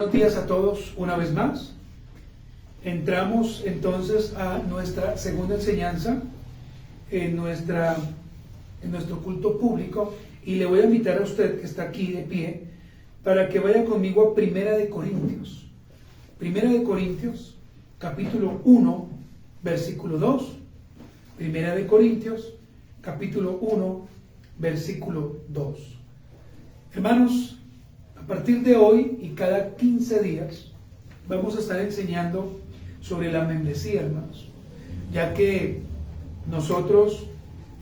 Buenos días a todos una vez más. Entramos entonces a nuestra segunda enseñanza en nuestro culto público, y le voy a invitar a usted que está aquí de pie para que vaya conmigo a Primera de Corintios. Primera de Corintios, capítulo 1, versículo 2. Primera de Corintios, capítulo 1, versículo 2. Hermanos, a partir de hoy y cada 15 días vamos a estar enseñando sobre la membresía, hermanos, ya que nosotros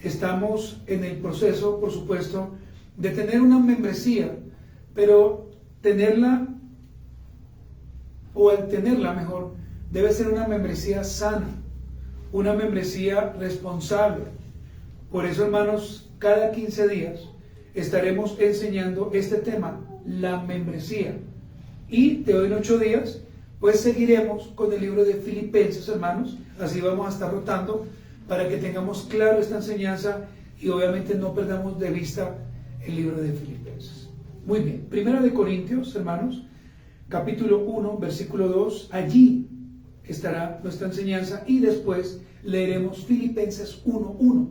estamos en el proceso, por supuesto, de tener una membresía, pero tenerla, o al tenerla mejor, debe ser una membresía sana, una membresía responsable. Por eso, hermanos, cada 15 días estaremos enseñando este tema, la membresía. Y de hoy en 8 días, pues seguiremos con el libro de Filipenses, hermanos. Así vamos a estar rotando para que tengamos claro esta enseñanza y obviamente no perdamos de vista el libro de Filipenses. Muy bien, Primera de Corintios, hermanos, capítulo 1, versículo 2, allí estará nuestra enseñanza y después leeremos Filipenses 1:1.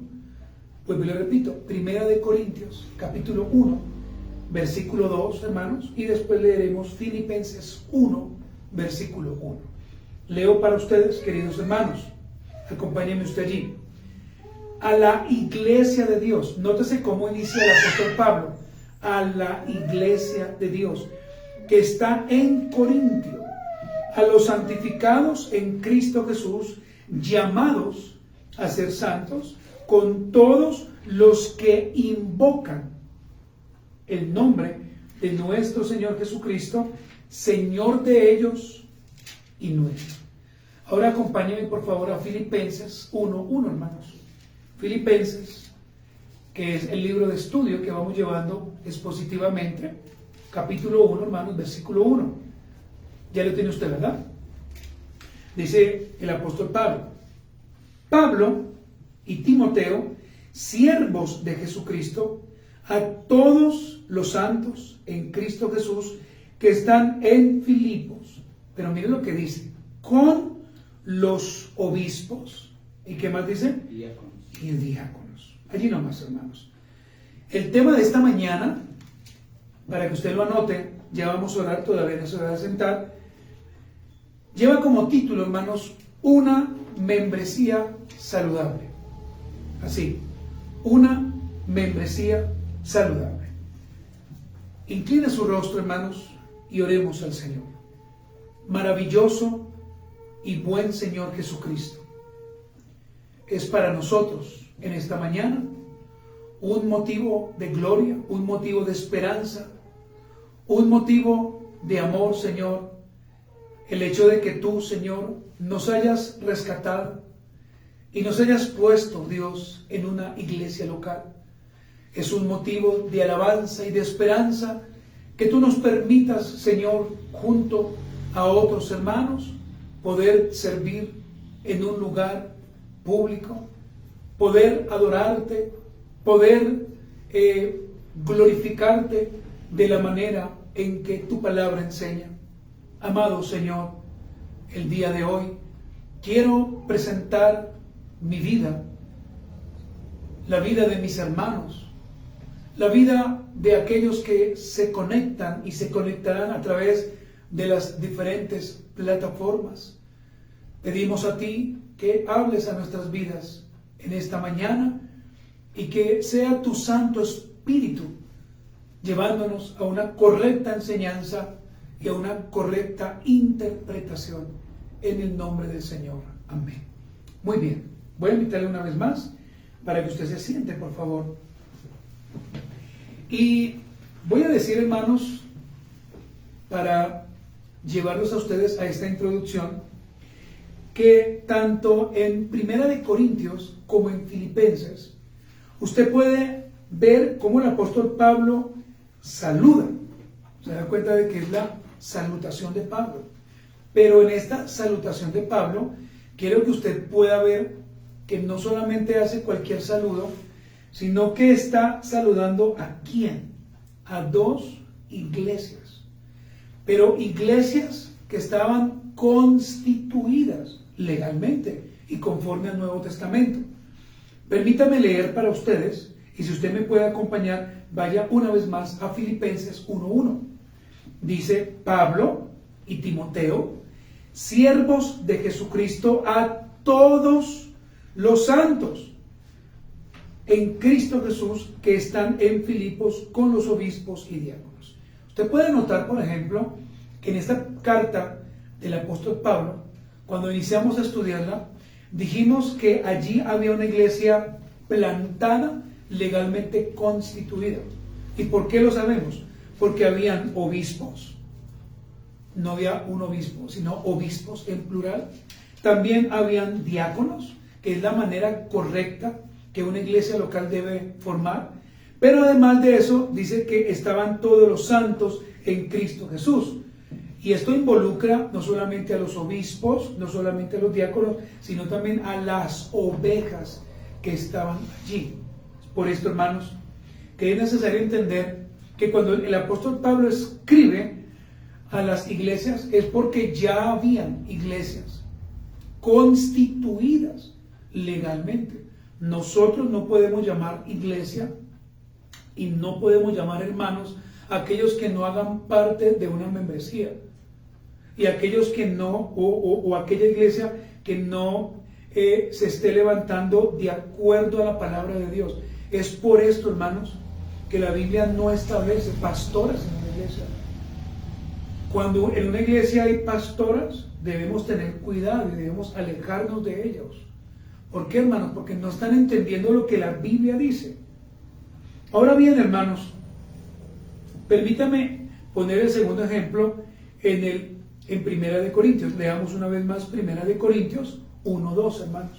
Pues le repito, Primera de Corintios, capítulo 1, versículo 2, hermanos, y después leeremos Filipenses 1, versículo 1. Leo para ustedes, queridos hermanos, acompáñenme usted allí. A la iglesia de Dios, nótese cómo inicia el apóstol Pablo, a la iglesia de Dios, que está en Corintio, a los santificados en Cristo Jesús, llamados a ser santos, con todos los que invocan el nombre de nuestro Señor Jesucristo, Señor de ellos y nuestro. Ahora acompáñenme por favor a Filipenses 1:1, hermanos. Filipenses, que es el libro de estudio que vamos llevando expositivamente, capítulo 1, hermanos, versículo 1. Ya lo tiene usted, ¿verdad? Dice el apóstol Pablo: Pablo y Timoteo, siervos de Jesucristo, a todos los santos en Cristo Jesús que están en Filipos. Pero miren lo que dice: con los obispos. ¿Y qué más dice? Diáconos. Y diáconos. Allí nomás, hermanos. El tema de esta mañana, para que usted lo anote, ya vamos a orar, todavía no se va a sentar, lleva como título, hermanos, una membresía saludable. Así, una membresía saludable. Inclina su rostro, hermanos, y oremos al Señor. Maravilloso y buen Señor Jesucristo, es para nosotros en esta mañana un motivo de gloria, un motivo de esperanza, un motivo de amor, Señor, el hecho de que tú, Señor, nos hayas rescatado y nos hayas puesto, Dios, en una iglesia local. Es un motivo de alabanza y de esperanza que tú nos permitas, Señor, junto a otros hermanos, poder servir en un lugar público, poder adorarte, poder glorificarte de la manera en que tu palabra enseña. Amado Señor, el día de hoy quiero presentar mi vida, la vida de mis hermanos, la vida de aquellos que se conectan y se conectarán a través de las diferentes plataformas. Pedimos a ti que hables a nuestras vidas en esta mañana y que sea tu Santo Espíritu llevándonos a una correcta enseñanza y a una correcta interpretación en el nombre del Señor. Amén. Muy bien, voy a invitarle una vez más para que usted se siente, por favor. Y voy a decir, hermanos, para llevarlos a ustedes a esta introducción, que tanto en Primera de Corintios como en Filipenses, usted puede ver cómo el apóstol Pablo saluda. Se da cuenta de que es la salutación de Pablo. Pero en esta salutación de Pablo, quiero que usted pueda ver que no solamente hace cualquier saludo, sino que está saludando ¿a quién? A dos iglesias. pero iglesias que estaban constituidas legalmente y conforme al Nuevo Testamento. Permítame leer para ustedes, y si usted me puede acompañar, vaya una vez más a Filipenses 1:1. Dice: Pablo y Timoteo, siervos de Jesucristo, a todos los santos en Cristo Jesús que están en Filipos con los obispos y diáconos. Usted puede notar, por ejemplo, que en esta carta del apóstol Pablo, cuando iniciamos a estudiarla, dijimos que allí había una iglesia plantada, legalmente constituida. ¿Y por qué lo sabemos? Porque habían obispos. No había un obispo, sino obispos en plural. También habían diáconos, que es la manera correcta que una iglesia local debe formar. Pero además de eso, dice que estaban todos los santos en Cristo Jesús. Y esto involucra no solamente a los obispos, no solamente a los diáconos, sino también a las ovejas que estaban allí. Por esto, hermanos, que es necesario entender que cuando el apóstol Pablo escribe a las iglesias es porque ya habían iglesias constituidas legalmente. Nosotros no podemos llamar iglesia y no podemos llamar hermanos a aquellos que no hagan parte de una membresía, y aquellos que no, o aquella iglesia que no se esté levantando de acuerdo a la palabra de Dios. Es por esto, hermanos, que la Biblia no establece pastoras en una iglesia. Cuando en una iglesia hay pastoras, debemos tener cuidado y debemos alejarnos de ellos. ¿Por qué, hermanos? Porque no están entendiendo lo que la Biblia dice. Ahora bien, hermanos, permítame poner el segundo ejemplo en Primera de Corintios. Leamos una vez más Primera de Corintios 1:2, hermanos.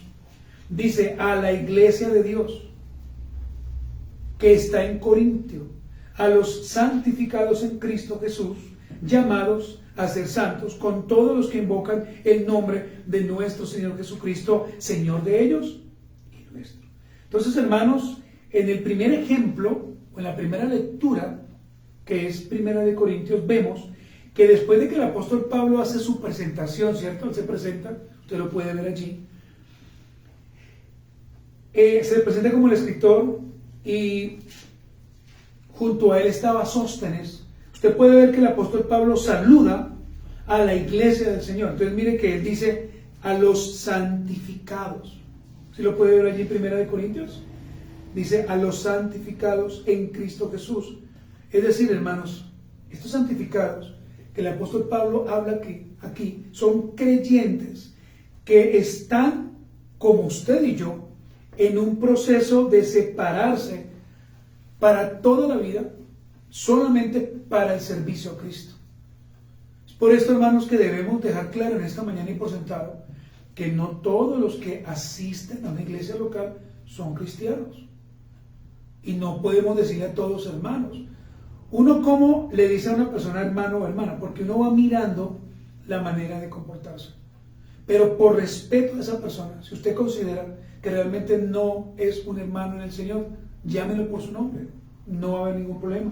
Dice: a la iglesia de Dios que está en Corintio, a los santificados en Cristo Jesús, llamados a ser santos, con todos los que invocan el nombre de nuestro Señor Jesucristo, Señor de ellos y nuestro. Entonces, hermanos, en el primer ejemplo, o en la primera lectura, que es Primera de Corintios, vemos que después de que el apóstol Pablo hace su presentación, ¿cierto? Él se presenta, usted lo puede ver allí, se presenta como el escritor, y junto a él estaba Sóstenes. Usted puede ver que el apóstol Pablo saluda a la iglesia del Señor. Entonces mire que él dice: a los santificados. ¿Sí lo puede ver allí en Primera de Corintios? Dice: a los santificados en Cristo Jesús. Es decir, hermanos, estos santificados que el apóstol Pablo habla aquí son creyentes que están, como usted y yo, en un proceso de separarse para toda la vida, solamente para el servicio a Cristo. Es por esto, hermanos, que debemos dejar claro en esta mañana y por sentado que no todos los que asisten a una iglesia local son cristianos. Y no podemos decirle a todos hermanos. Uno, ¿cómo le dice a una persona hermano o hermana? Porque uno va mirando la manera de comportarse. Pero por respeto a esa persona, si usted considera que realmente no es un hermano en el Señor, llámelo por su nombre, no va a haber ningún problema.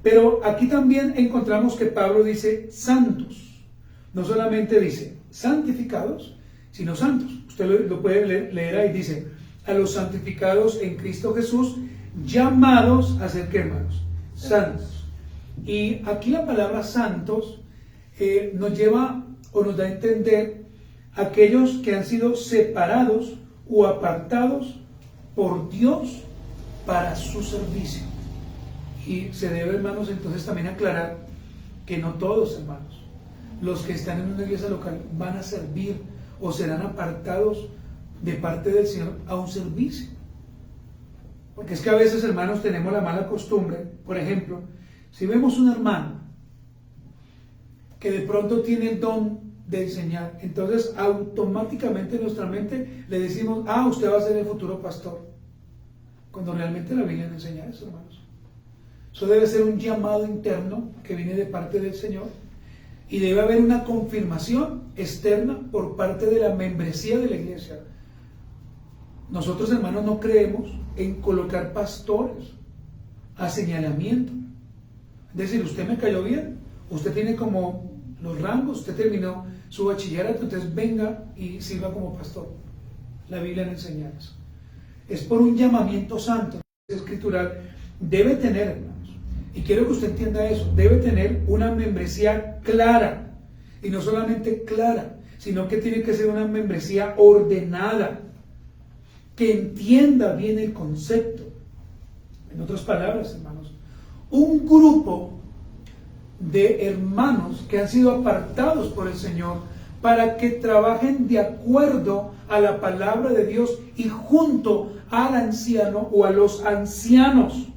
Pero aquí también encontramos que Pablo dice santos, no solamente dice santificados, sino santos. Usted lo puede leer ahí, dice: a los santificados en Cristo Jesús, llamados a ser, ¿qué, hermanos? Santos. Y aquí la palabra santos nos lleva o nos da a entender aquellos que han sido separados o apartados por Dios para su servicio. Y se debe, hermanos, entonces también aclarar que no todos, hermanos, los que están en una iglesia local van a servir o serán apartados de parte del Señor a un servicio. Porque es que a veces, hermanos, tenemos la mala costumbre. Por ejemplo, si vemos un hermano que de pronto tiene el don de enseñar, entonces automáticamente en nuestra mente le decimos: usted va a ser el futuro pastor, cuando realmente la Biblia no enseña eso, hermanos. Eso debe ser un llamado interno que viene de parte del Señor, y debe haber una confirmación externa por parte de la membresía de la iglesia. Nosotros, hermanos, no creemos en colocar pastores a señalamiento. Es decir, usted me cayó bien, Usted tiene como los rangos, usted terminó su bachillerato, entonces venga y sirva como pastor. La Biblia no enseña eso. Es por un llamamiento santo, escritural, debe tener, hermanos, y quiero que usted entienda eso, debe tener una membresía clara, y no solamente clara, sino que tiene que ser una membresía ordenada, que entienda bien el concepto. En otras palabras, hermanos, un grupo de hermanos que han sido apartados por el Señor para que trabajen de acuerdo a la palabra de Dios y junto al anciano o a los ancianos.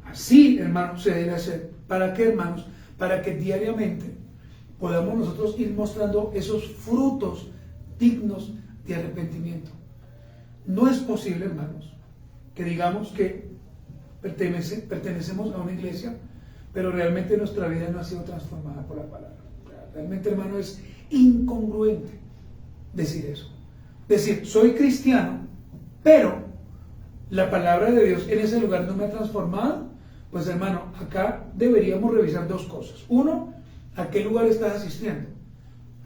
Así, hermanos, se debe hacer. ¿Para qué, hermanos? Para que diariamente podamos nosotros ir mostrando esos frutos dignos de arrepentimiento. No es posible, hermanos, que digamos que pertenecemos a una iglesia, pero realmente nuestra vida no ha sido transformada por la palabra. Realmente, hermano, es incongruente decir eso. Decir, soy cristiano, pero la palabra de Dios en ese lugar no me ha transformado. Pues, hermano, acá deberíamos revisar dos cosas. Uno, ¿a qué lugar estás asistiendo?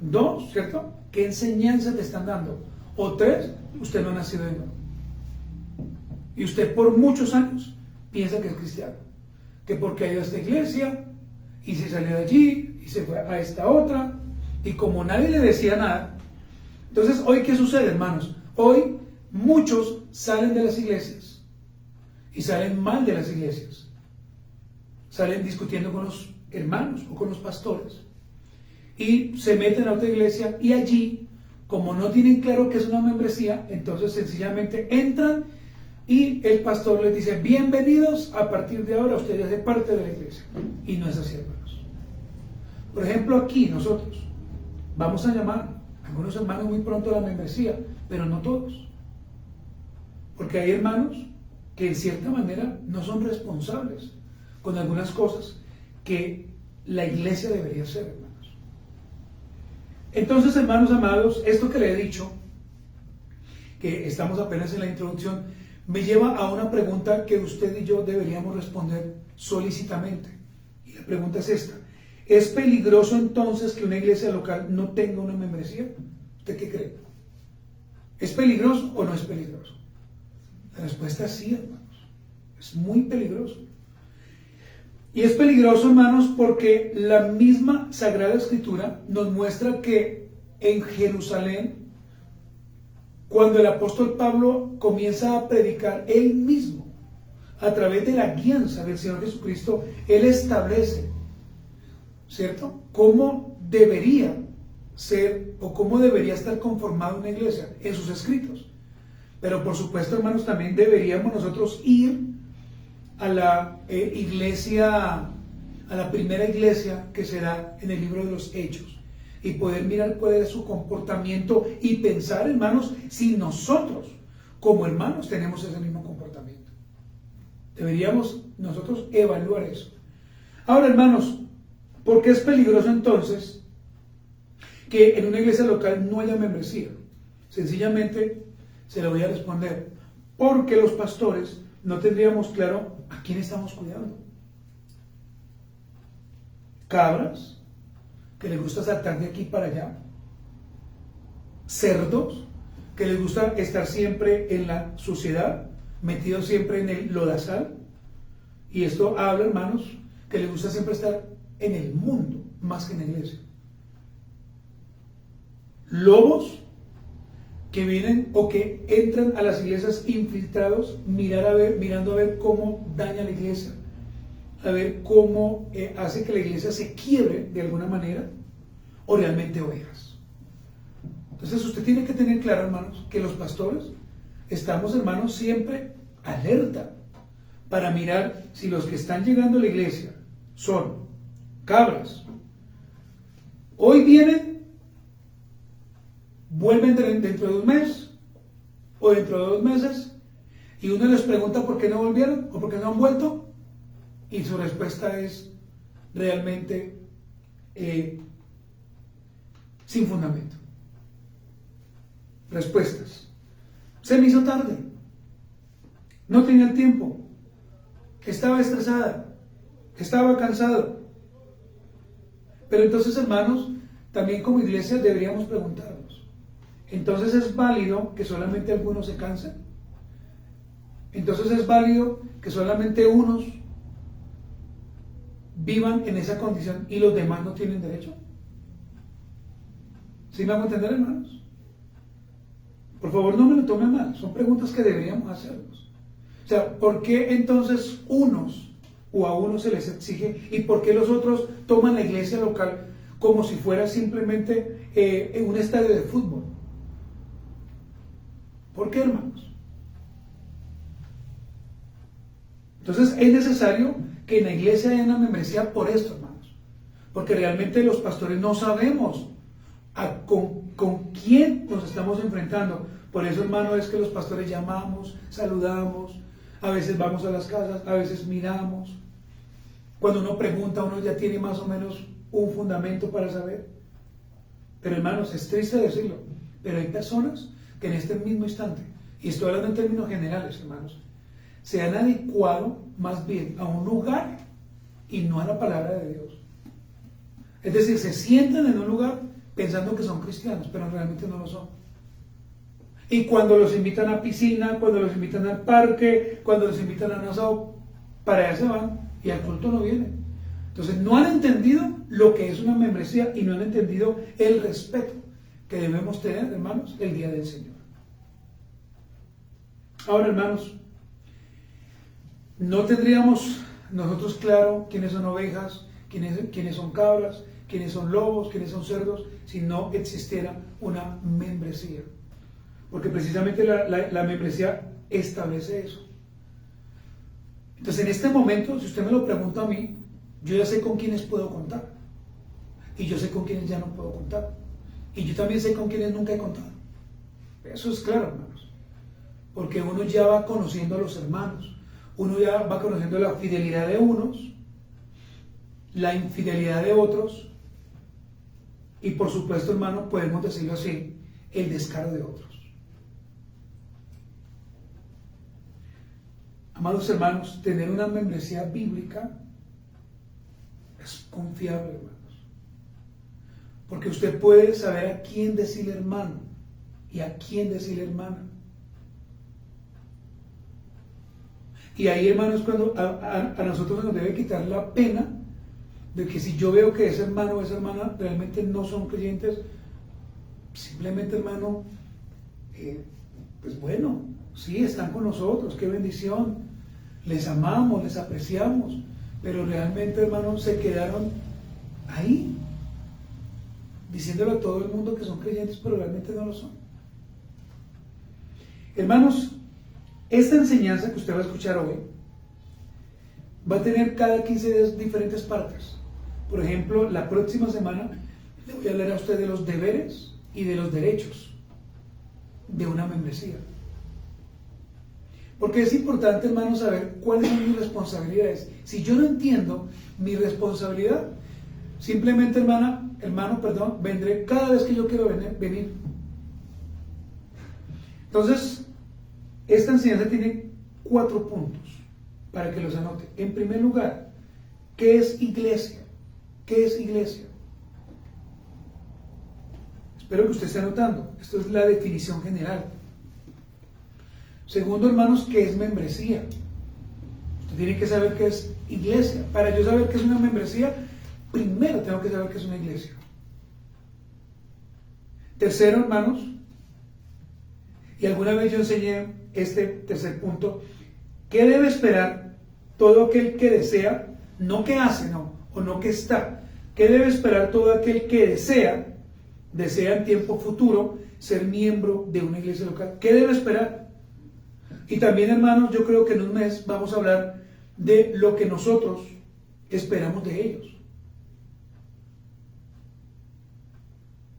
Dos, ¿cierto? ¿Qué enseñanza te están dando? O tres, usted no ha nacido de nuevo. Y usted por muchos años piensa que es cristiano. Que porque ha ido a esta iglesia y se salió de allí y se fue a esta otra. Y como nadie le decía nada. Entonces, ¿hoy qué sucede, hermanos? Hoy muchos salen de las iglesias y salen mal de las iglesias. Salen discutiendo con los hermanos o con los pastores. Y se meten a otra iglesia y allí, como no tienen claro que es una membresía, entonces sencillamente entran y el pastor les dice, bienvenidos, a partir de ahora usted ya hace parte de la iglesia. Y no es así, hermanos. Por ejemplo, aquí nosotros vamos a llamar a algunos hermanos muy pronto a la membresía, pero no todos. Porque hay hermanos que en cierta manera no son responsables con algunas cosas que la iglesia debería hacer, hermanos. Entonces, hermanos amados, esto que le he dicho, que estamos apenas en la introducción, me lleva a una pregunta que usted y yo deberíamos responder solícitamente. Y la pregunta es esta. ¿Es peligroso entonces que una iglesia local no tenga una membresía? ¿Usted qué cree? ¿Es peligroso o no es peligroso? La respuesta es sí, hermanos. Es muy peligroso. Y es peligroso, hermanos, porque la misma Sagrada Escritura nos muestra que en Jerusalén, cuando el apóstol Pablo comienza a predicar él mismo, a través de la guianza del Señor Jesucristo, él establece, ¿cierto?, cómo debería ser o cómo debería estar conformada una iglesia en sus escritos. Pero por supuesto, hermanos, también deberíamos nosotros ir a la iglesia, a la primera iglesia que se da en el libro de los Hechos, y poder mirar cuál es su comportamiento y pensar, hermanos, si nosotros como hermanos tenemos ese mismo comportamiento. Deberíamos nosotros evaluar eso. Ahora, hermanos, ¿por qué es peligroso entonces que en una iglesia local no haya membresía? Sencillamente se lo voy a responder. Porque los pastores no tendríamos claro a quién estamos cuidando. Cabras que les gusta saltar de aquí para allá. Cerdos que les gusta estar siempre en la suciedad, metidos siempre en el lodazal. Y esto habla, hermanos, que les gusta siempre estar en el mundo más que en la iglesia. Lobos que vienen o que entran a las iglesias infiltrados, mirando a ver cómo daña la iglesia, a ver cómo hace que la iglesia se quiebre de alguna manera, o realmente ovejas. Entonces usted tiene que tener claro, hermanos, que los pastores estamos, hermanos, siempre alerta para mirar si los que están llegando a la iglesia son cabras, hoy vienen, vuelven dentro de un mes o dentro de 2 meses, y uno les pregunta por qué no volvieron o por qué no han vuelto, y su respuesta es realmente sin fundamento. Respuestas: se me hizo tarde, no tenía el tiempo, estaba estresada, estaba cansado, Pero entonces, hermanos, también como iglesia deberíamos preguntarnos, ¿entonces es válido que solamente algunos se cansen? ¿Entonces es válido que solamente unos vivan en esa condición y los demás no tienen derecho? ¿Sí me hago entender, hermanos? Por favor, no me lo tomen mal, son preguntas que deberíamos hacernos. O sea, ¿por qué entonces unos o a unos se les exige y por qué los otros toman la iglesia local como si fuera simplemente un estadio de fútbol? ¿Por qué, hermanos? Entonces es necesario que en la iglesia haya una membresía por esto, hermanos, porque realmente los pastores no sabemos con quién nos estamos enfrentando. Por eso, hermano, es que los pastores llamamos, saludamos, a veces vamos a las casas, a veces miramos. Cuando uno pregunta, uno ya tiene más o menos un fundamento para saber. Pero, hermanos, es triste decirlo, pero hay personas que en este mismo instante, y estoy hablando en términos generales, hermanos, se han adecuado más bien a un lugar y no a la palabra de Dios. Es decir, se sientan en un lugar pensando que son cristianos, pero realmente no lo son. Y cuando los invitan a piscina, cuando los invitan al parque, cuando los invitan a un asado, para allá se van y al culto no vienen. Entonces no han entendido lo que es una membresía y no han entendido el respeto que debemos tener, hermanos, el día del Señor. Ahora, hermanos, no tendríamos nosotros claro quiénes son ovejas, quiénes son cabras, quiénes son lobos, quiénes son cerdos, si no existiera una membresía. Porque precisamente la membresía establece eso. Entonces, en este momento, si usted me lo pregunta a mí, yo ya sé con quiénes puedo contar. Y yo sé con quiénes ya no puedo contar. Y yo también sé con quiénes nunca he contado. Eso es claro, hermanos. Porque uno ya va conociendo a los hermanos. Uno ya va conociendo la fidelidad de unos, la infidelidad de otros. Y por supuesto, hermano, podemos decirlo así, el descaro de otros. Amados hermanos, tener una membresía bíblica es confiable, hermanos. Porque usted puede saber a quién decirle hermano y a quién decirle hermana. Y ahí, hermanos, cuando a nosotros nos debe quitar la pena de que si yo veo que ese hermano o esa hermana realmente no son creyentes, simplemente, hermano, pues bueno, sí, están con nosotros, qué bendición, les amamos, les apreciamos, pero realmente, hermanos, se quedaron ahí, diciéndole a todo el mundo que son creyentes, pero realmente no lo son. Hermanos, esta enseñanza que usted va a escuchar hoy va a tener cada 15 días diferentes partes. Por ejemplo, la próxima semana le voy a hablar a usted de los deberes y de los derechos de una membresía. Porque es importante, hermanos, saber cuáles son mis responsabilidades. Si yo no entiendo mi responsabilidad, simplemente, hermano, vendré cada vez que yo quiero venir. Entonces, esta enseñanza tiene 4 puntos para que los anote. En primer lugar, ¿qué es iglesia? ¿Qué es iglesia? Espero que usted esté anotando. Esto es la definición general. Segundo, hermanos, ¿qué es membresía? Usted tiene que saber qué es iglesia. Para yo saber qué es una membresía, primero tengo que saber qué es una iglesia. Tercero, hermanos, y alguna vez yo enseñé este tercer punto, ¿qué debe esperar todo aquel que desea, no que hace, no, o no que está? ¿Qué debe esperar todo aquel que desea en tiempo futuro ser miembro de una iglesia local? ¿Qué debe esperar? Y también, hermanos, yo creo que en un mes vamos a hablar de lo que nosotros esperamos de ellos.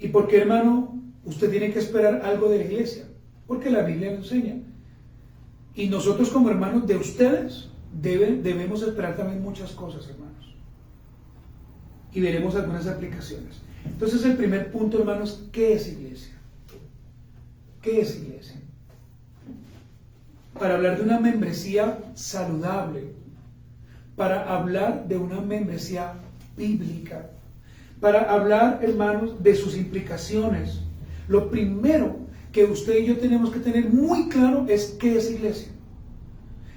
¿Y por qué, hermano, usted tiene que esperar algo de la iglesia? Porque la Biblia lo enseña. Y nosotros como hermanos de ustedes debemos esperar también muchas cosas, hermanos. Y veremos algunas aplicaciones. Entonces, el primer punto, hermanos, ¿qué es iglesia? ¿Qué es iglesia? Para hablar de una membresía saludable, para hablar de una membresía bíblica, para hablar, hermanos, de sus implicaciones, lo primero que usted y yo tenemos que tener muy claro es qué es iglesia.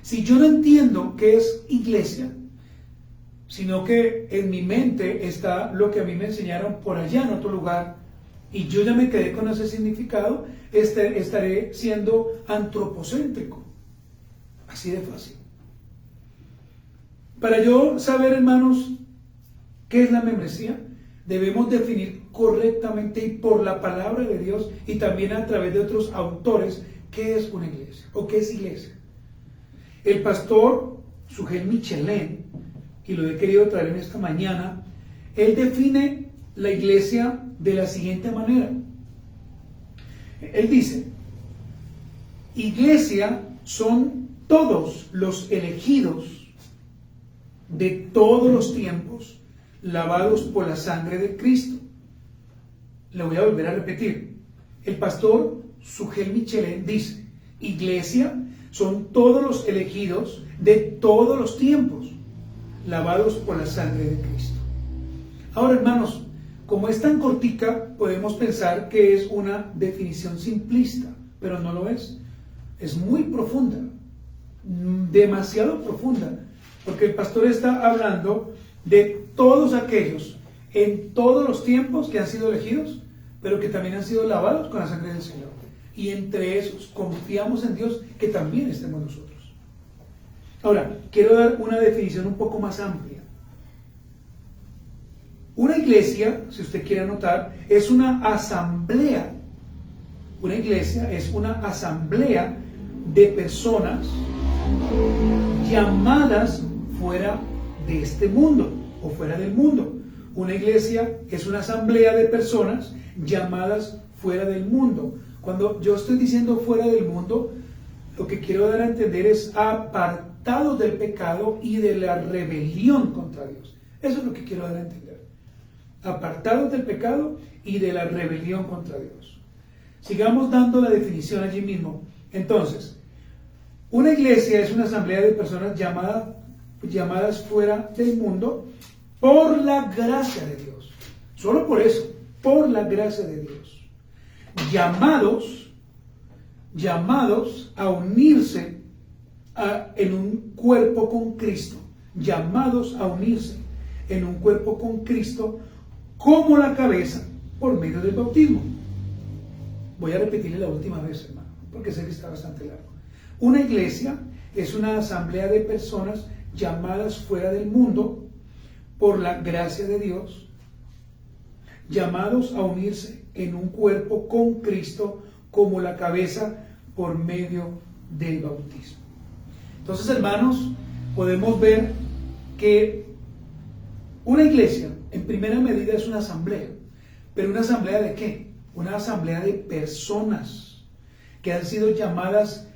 Si yo no entiendo qué es iglesia, sino que en mi mente está lo que a mí me enseñaron por allá en otro lugar, y yo ya me quedé con ese significado, estaré siendo antropocéntrico. Así de fácil. Para yo saber, hermanos, qué es la membresía, debemos definir correctamente y por la palabra de Dios y también a través de otros autores qué es una iglesia o qué es iglesia. El pastor Sugel Michelén, y lo he querido traer en esta mañana, él define la iglesia de la siguiente manera. Él dice: iglesia son todos los elegidos de todos los tiempos, lavados por la sangre de Cristo. Le voy a volver a repetir. El pastor Sugel Michelén dice: iglesia son todos los elegidos de todos los tiempos, lavados por la sangre de Cristo. Ahora, hermanos, como es tan cortica, podemos pensar que es una definición simplista, pero no lo es. Es muy profunda, demasiado profunda, porque el pastor está hablando de todos aquellos en todos los tiempos que han sido elegidos, pero que también han sido lavados con la sangre del Señor. Y entre esos confiamos en Dios que también estemos nosotros. Ahora, quiero dar una definición un poco más amplia. Una iglesia, si usted quiere anotar, es una asamblea. Una iglesia es una asamblea de personas llamadas fuera de este mundo o fuera del mundo. Una iglesia es una asamblea de personas llamadas fuera del mundo. Cuando yo estoy diciendo fuera del mundo, lo que quiero dar a entender es apartados del pecado y de la rebelión contra Dios. Eso es lo que quiero dar a entender. Apartados del pecado y de la rebelión contra Dios. Sigamos dando la definición allí mismo. Entonces, una iglesia es una asamblea de personas llamadas fuera del mundo por la gracia de Dios. Solo por eso, por la gracia de Dios. Llamados a unirse en un cuerpo con Cristo. Llamados a unirse en un cuerpo con Cristo como la cabeza por medio del bautismo. Voy a repetirle la última vez, hermano, porque sé que está bastante largo. Una iglesia es una asamblea de personas llamadas fuera del mundo por la gracia de Dios, llamados a unirse en un cuerpo con Cristo como la cabeza por medio del bautismo. Entonces, hermanos, podemos ver que una iglesia, en primera medida, es una asamblea. ¿Pero una asamblea de qué? Una asamblea de personas que han sido llamadas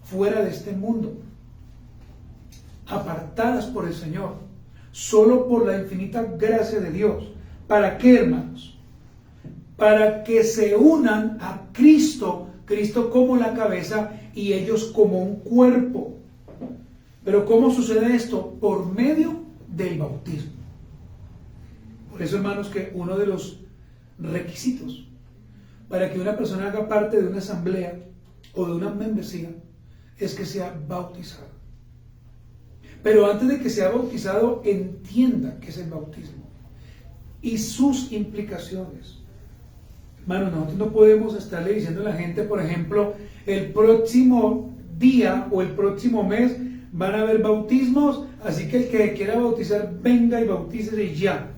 fuera de este mundo, apartadas por el Señor, solo por la infinita gracia de Dios. ¿Para qué, hermanos? Para que se unan a Cristo, Cristo como la cabeza y ellos como un cuerpo. Pero ¿cómo sucede esto? Por medio del bautismo. Por eso, hermanos, que uno de los requisitos para que una persona haga parte de una asamblea o de una membresía es que sea bautizado. Pero antes de que sea bautizado, entienda qué es el bautismo y sus implicaciones. Hermanos, nosotros no podemos estarle diciendo a la gente, por ejemplo, el próximo día o el próximo mes van a haber bautismos, así que el que quiera bautizar, venga y bautícese ya.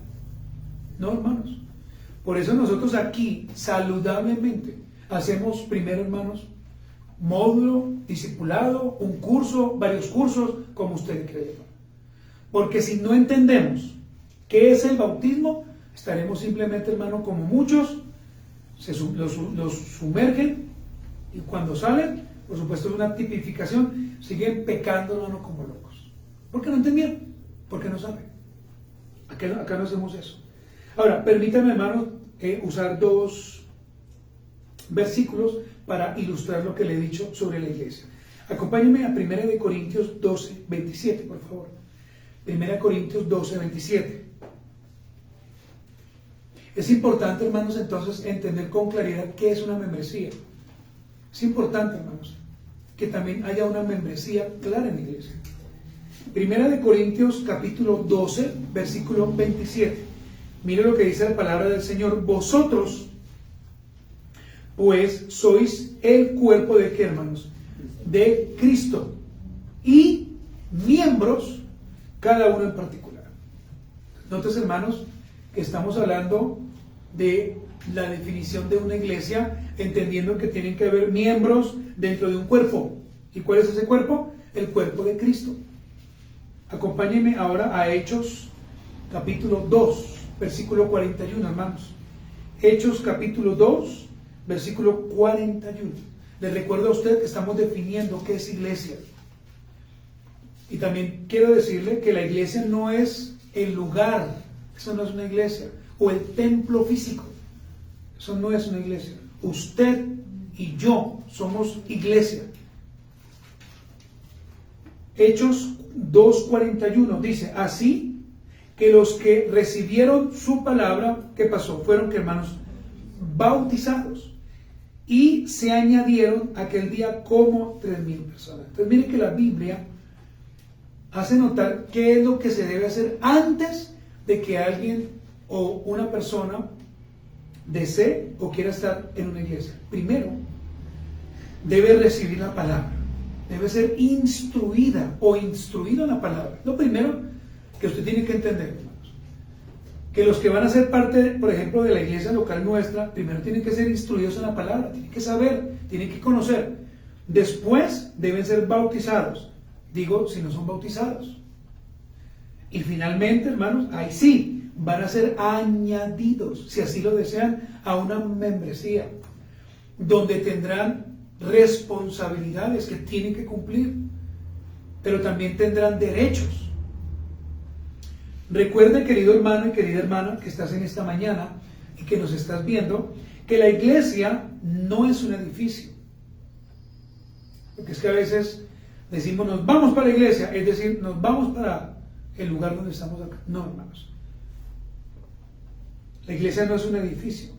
No, hermanos. Por eso nosotros aquí, saludablemente, hacemos primero, hermanos, módulo, discipulado, un curso, varios cursos, como usted quiera llamar. Porque si no entendemos qué es el bautismo, estaremos simplemente, hermano, como muchos, los sumergen y cuando salen, por supuesto es una tipificación, siguen pecando, hermano, como locos. ¿Por qué no entendieron? Porque no saben. Acá no hacemos eso. Ahora, permítame, hermano, usar dos versículos para ilustrar lo que le he dicho sobre la iglesia. Acompáñenme a 1 Corintios 12, 27, por favor. 1 Corintios 12, 27. Es importante, hermanos, entonces entender con claridad qué es una membresía. Es importante, hermanos, que también haya una membresía clara en la iglesia. Primera de Corintios capítulo 12, versículo 27. Mire lo que dice la palabra del Señor. Vosotros, pues, sois el cuerpo de ¿qué, hermanos? De Cristo. Y miembros, cada uno en particular. Entonces, hermanos, que estamos hablando de la definición de una iglesia, entendiendo que tienen que haber miembros dentro de un cuerpo. ¿Y cuál es ese cuerpo? El cuerpo de Cristo. Acompáñenme ahora a Hechos capítulo 2, versículo 41, hermanos. Hechos capítulo 2, versículo 41. Les recuerdo a usted que estamos definiendo qué es iglesia. Y también quiero decirle que la iglesia no es el lugar, eso no es una iglesia, o el templo físico, eso no es una iglesia. Usted y yo somos iglesia. Hechos 2:41 dice, así que los que recibieron su palabra, ¿qué pasó? Fueron, que hermanos, bautizados, y se añadieron aquel día como 3,000 personas. Entonces miren que la Biblia hace notar qué es lo que se debe hacer antes de que alguien o una persona desee o quiera estar en una iglesia. Primero, debe recibir la palabra, debe ser instruida o instruido en la palabra. Lo primero que usted tiene que entender, hermanos, que los que van a ser parte, por ejemplo, de la iglesia local nuestra, primero tienen que ser instruidos en la palabra, tienen que saber, tienen que conocer. Después deben ser bautizados. Digo, si no son bautizados. Y finalmente, hermanos, ahí sí, van a ser añadidos, si así lo desean, a una membresía, donde tendrán responsabilidades que tienen que cumplir, pero también tendrán derechos. Recuerde, querido hermano y querida hermana, que estás en esta mañana y que nos estás viendo, que la iglesia no es un edificio. Porque es que a veces decimos, nos vamos para la iglesia, es decir, nos vamos para el lugar donde estamos acá. No, hermanos. La iglesia no es un edificio,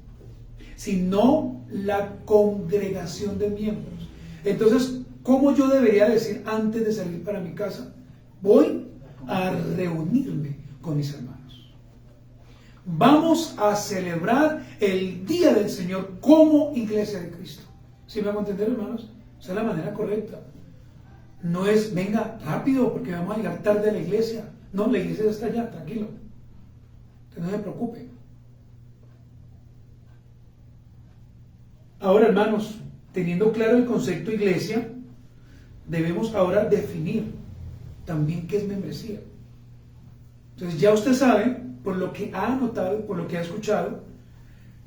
sino la congregación de miembros. Entonces, ¿cómo yo debería decir antes de salir para mi casa? Voy a reunirme con mis hermanos. Vamos a celebrar el día del Señor como iglesia de Cristo. ¿Sí me hago entender, hermanos? Esa es la manera correcta. No es, venga, rápido, porque vamos a llegar tarde a la iglesia. No, la iglesia ya está allá, tranquilo. Usted no se preocupe. Ahora, hermanos, teniendo claro el concepto iglesia, debemos ahora definir también qué es membresía. Entonces ya usted sabe, por lo que ha anotado, por lo que ha escuchado,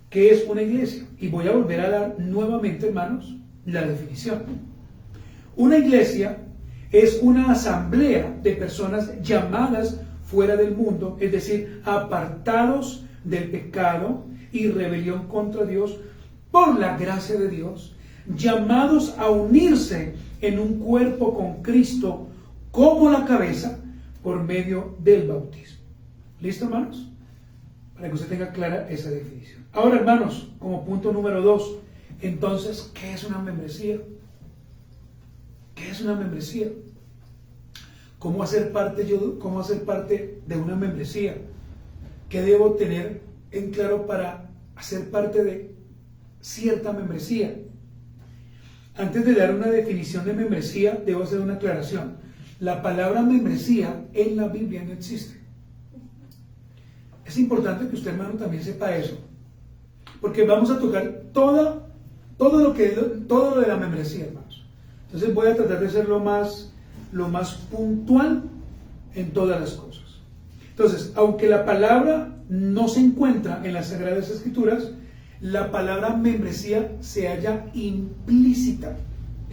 qué es una iglesia. Y voy a volver a dar nuevamente, hermanos, la definición. Una iglesia es una asamblea de personas llamadas fuera del mundo, es decir, apartados del pecado y rebelión contra Dios por la gracia de Dios, llamados a unirse en un cuerpo con Cristo como la cabeza por medio del bautismo. ¿Listo, hermanos? Para que usted tenga clara esa definición. Ahora, hermanos, como punto número 2, entonces, ¿qué es una membresía? ¿Qué es una membresía? ¿Cómo hacer parte de una membresía? ¿Qué debo tener en claro para hacer parte de cierta membresía? Antes de dar una definición de membresía, debo hacer una aclaración. La palabra membresía en la Biblia no existe. Es importante que usted, hermano, también sepa eso, porque vamos a tocar todo lo de la membresía, hermanos. Entonces voy a tratar de ser lo más puntual en todas las cosas. Entonces, aunque la palabra no se encuentra en las Sagradas Escrituras, la palabra membresía se halla implícita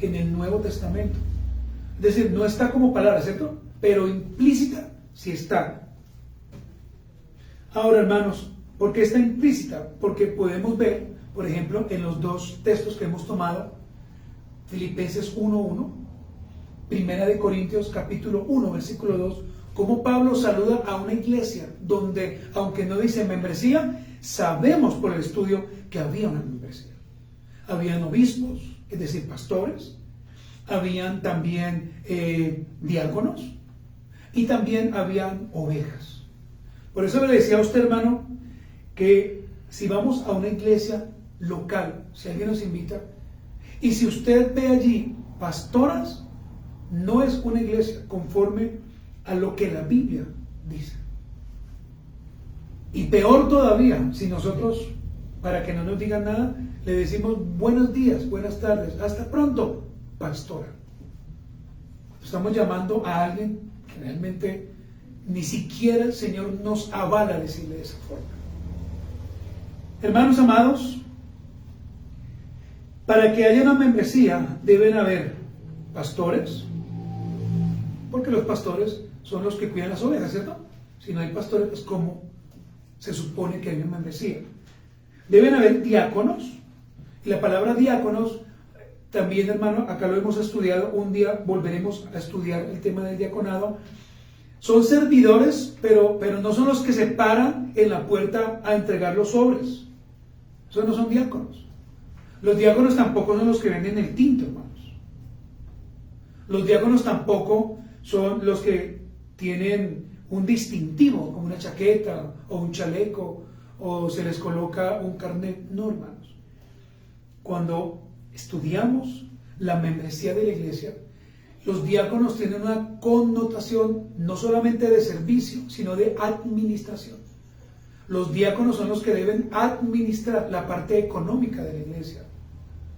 en el Nuevo Testamento. Es decir, no está como palabra, ¿cierto? Pero implícita sí está. Ahora, hermanos, ¿por qué está implícita? Porque podemos ver, por ejemplo, en los dos textos que hemos tomado, Filipenses 1:1, Primera de Corintios capítulo 1, versículo 2, cómo Pablo saluda a una iglesia donde, aunque no dice membresía, sabemos por el estudio que había una membresía. Habían obispos, es decir, pastores, habían también diáconos y también habían ovejas. Por eso le decía a usted, hermano, que si vamos a una iglesia local, si alguien nos invita, y si usted ve allí pastoras, no es una iglesia conforme a lo que la Biblia dice. Y peor todavía, si nosotros, para que no nos digan nada, le decimos buenos días, buenas tardes, hasta pronto, pastora. Estamos llamando a alguien que realmente ni siquiera el Señor nos avala decirle de esa forma. Hermanos amados, para que haya una membresía deben haber pastores, porque los pastores son los que cuidan las ovejas, ¿cierto? Si no hay pastores, pues ¿cómo se supone que hay una membresía? Deben haber diáconos, y la palabra diáconos también, hermano, acá lo hemos estudiado, un día volveremos a estudiar el tema del diaconado. Son servidores, pero no son los que se paran en la puerta a entregar los sobres. Esos no son diáconos. Los diáconos tampoco son los que venden el tinto, hermanos. Los diáconos tampoco son los que tienen un distintivo, como una chaqueta o un chaleco, o se les coloca un carnet. No, hermanos. Cuando estudiamos la membresía de la iglesia, los diáconos tienen una connotación no solamente de servicio, sino de administración. Los diáconos son los que deben administrar la parte económica de la iglesia,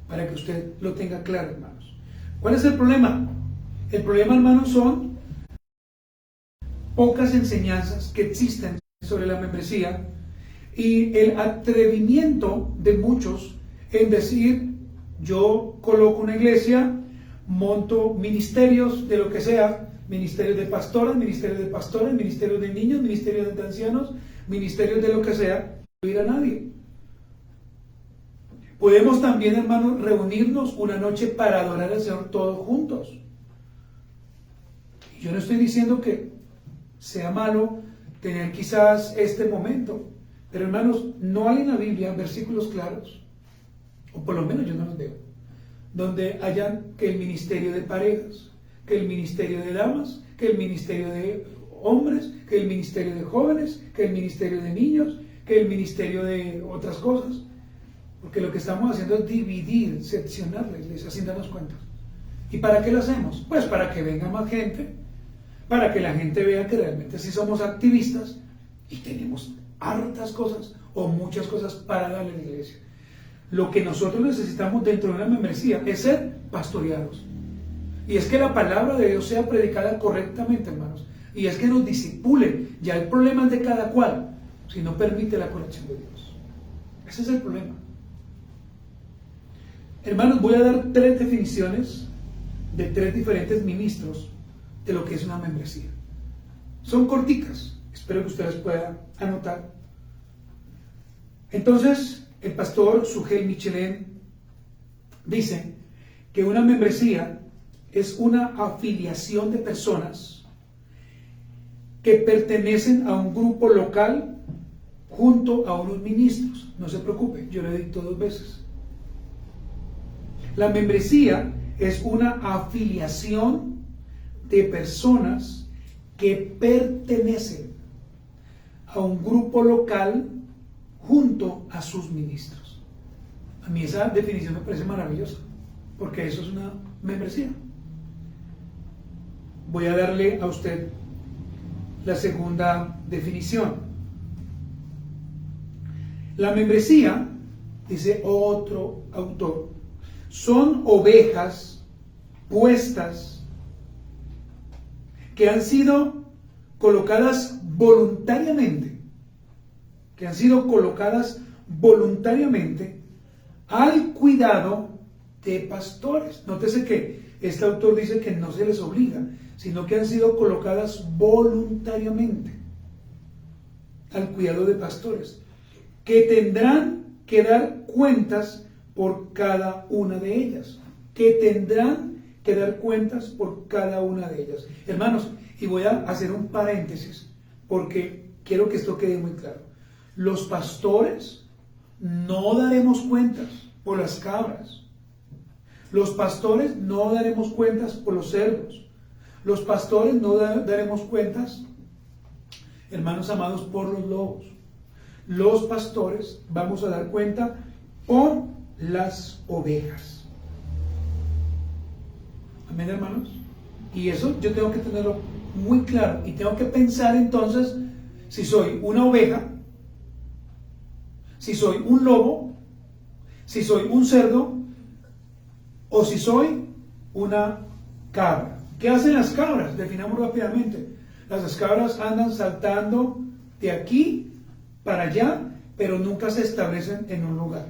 para que usted lo tenga claro, hermanos. ¿Cuál es el problema? El problema, hermanos, son pocas enseñanzas que existen sobre la membresía y el atrevimiento de muchos en decir: yo coloco una iglesia, monto ministerios de lo que sea, ministerios de pastoras, ministerios de pastores, ministerios de niños, ministerios de ancianos, ministerios de lo que sea, no ir a nadie. Podemos también, hermanos, reunirnos una noche para adorar al Señor todos juntos. Yo no estoy diciendo que sea malo tener quizás este momento, pero hermanos, no hay en la Biblia versículos claros, o por lo menos yo no los veo, donde hayan que el ministerio de parejas, que el ministerio de damas, que el ministerio de hombres, que el ministerio de jóvenes, que el ministerio de niños, que el ministerio de otras cosas. Porque lo que estamos haciendo es dividir, seccionar la iglesia sin darnos cuenta. ¿Y para qué lo hacemos? Pues para que venga más gente, para que la gente vea que realmente sí somos activistas y tenemos hartas cosas o muchas cosas para darle a la iglesia. Lo que nosotros necesitamos dentro de una membresía es ser pastoreados. Y es que la palabra de Dios sea predicada correctamente, hermanos. Y es que nos disipule. Ya el problema es de cada cual, si no permite la corrección de Dios. Ese es el problema. Hermanos, voy a dar 3 definiciones de 3 diferentes ministros de lo que es una membresía. Son corticas, espero que ustedes puedan anotar. Entonces, el pastor Sugel Michelin dice que una membresía es una afiliación de personas que pertenecen a un grupo local junto a unos ministros. No se preocupe, yo lo he dicho 2 veces. La membresía es una afiliación de personas que pertenecen a un grupo local junto a sus ministros. A mí esa definición me parece maravillosa, porque eso es una membresía. Voy a darle a usted la segunda definición. La membresía, dice otro autor, son ovejas puestas que han sido colocadas voluntariamente, al cuidado de pastores. Nótese que este autor dice que no se les obliga, sino que han sido colocadas voluntariamente al cuidado de pastores, que tendrán que dar cuentas por cada una de ellas, Hermanos, y voy a hacer un paréntesis, porque quiero que esto quede muy claro. Los pastores no daremos cuentas por las cabras. Los pastores no daremos cuentas por los cerdos. Los pastores no daremos cuentas, hermanos amados, por los lobos. Los pastores vamos a dar cuenta por las ovejas. Amén, hermanos. Y eso yo tengo que tenerlo muy claro. Y tengo que pensar entonces si soy una oveja, si soy un lobo, si soy un cerdo o si soy una cabra. ¿Qué hacen las cabras? Definamos rápidamente. Las cabras andan saltando de aquí para allá, pero nunca se establecen en un lugar.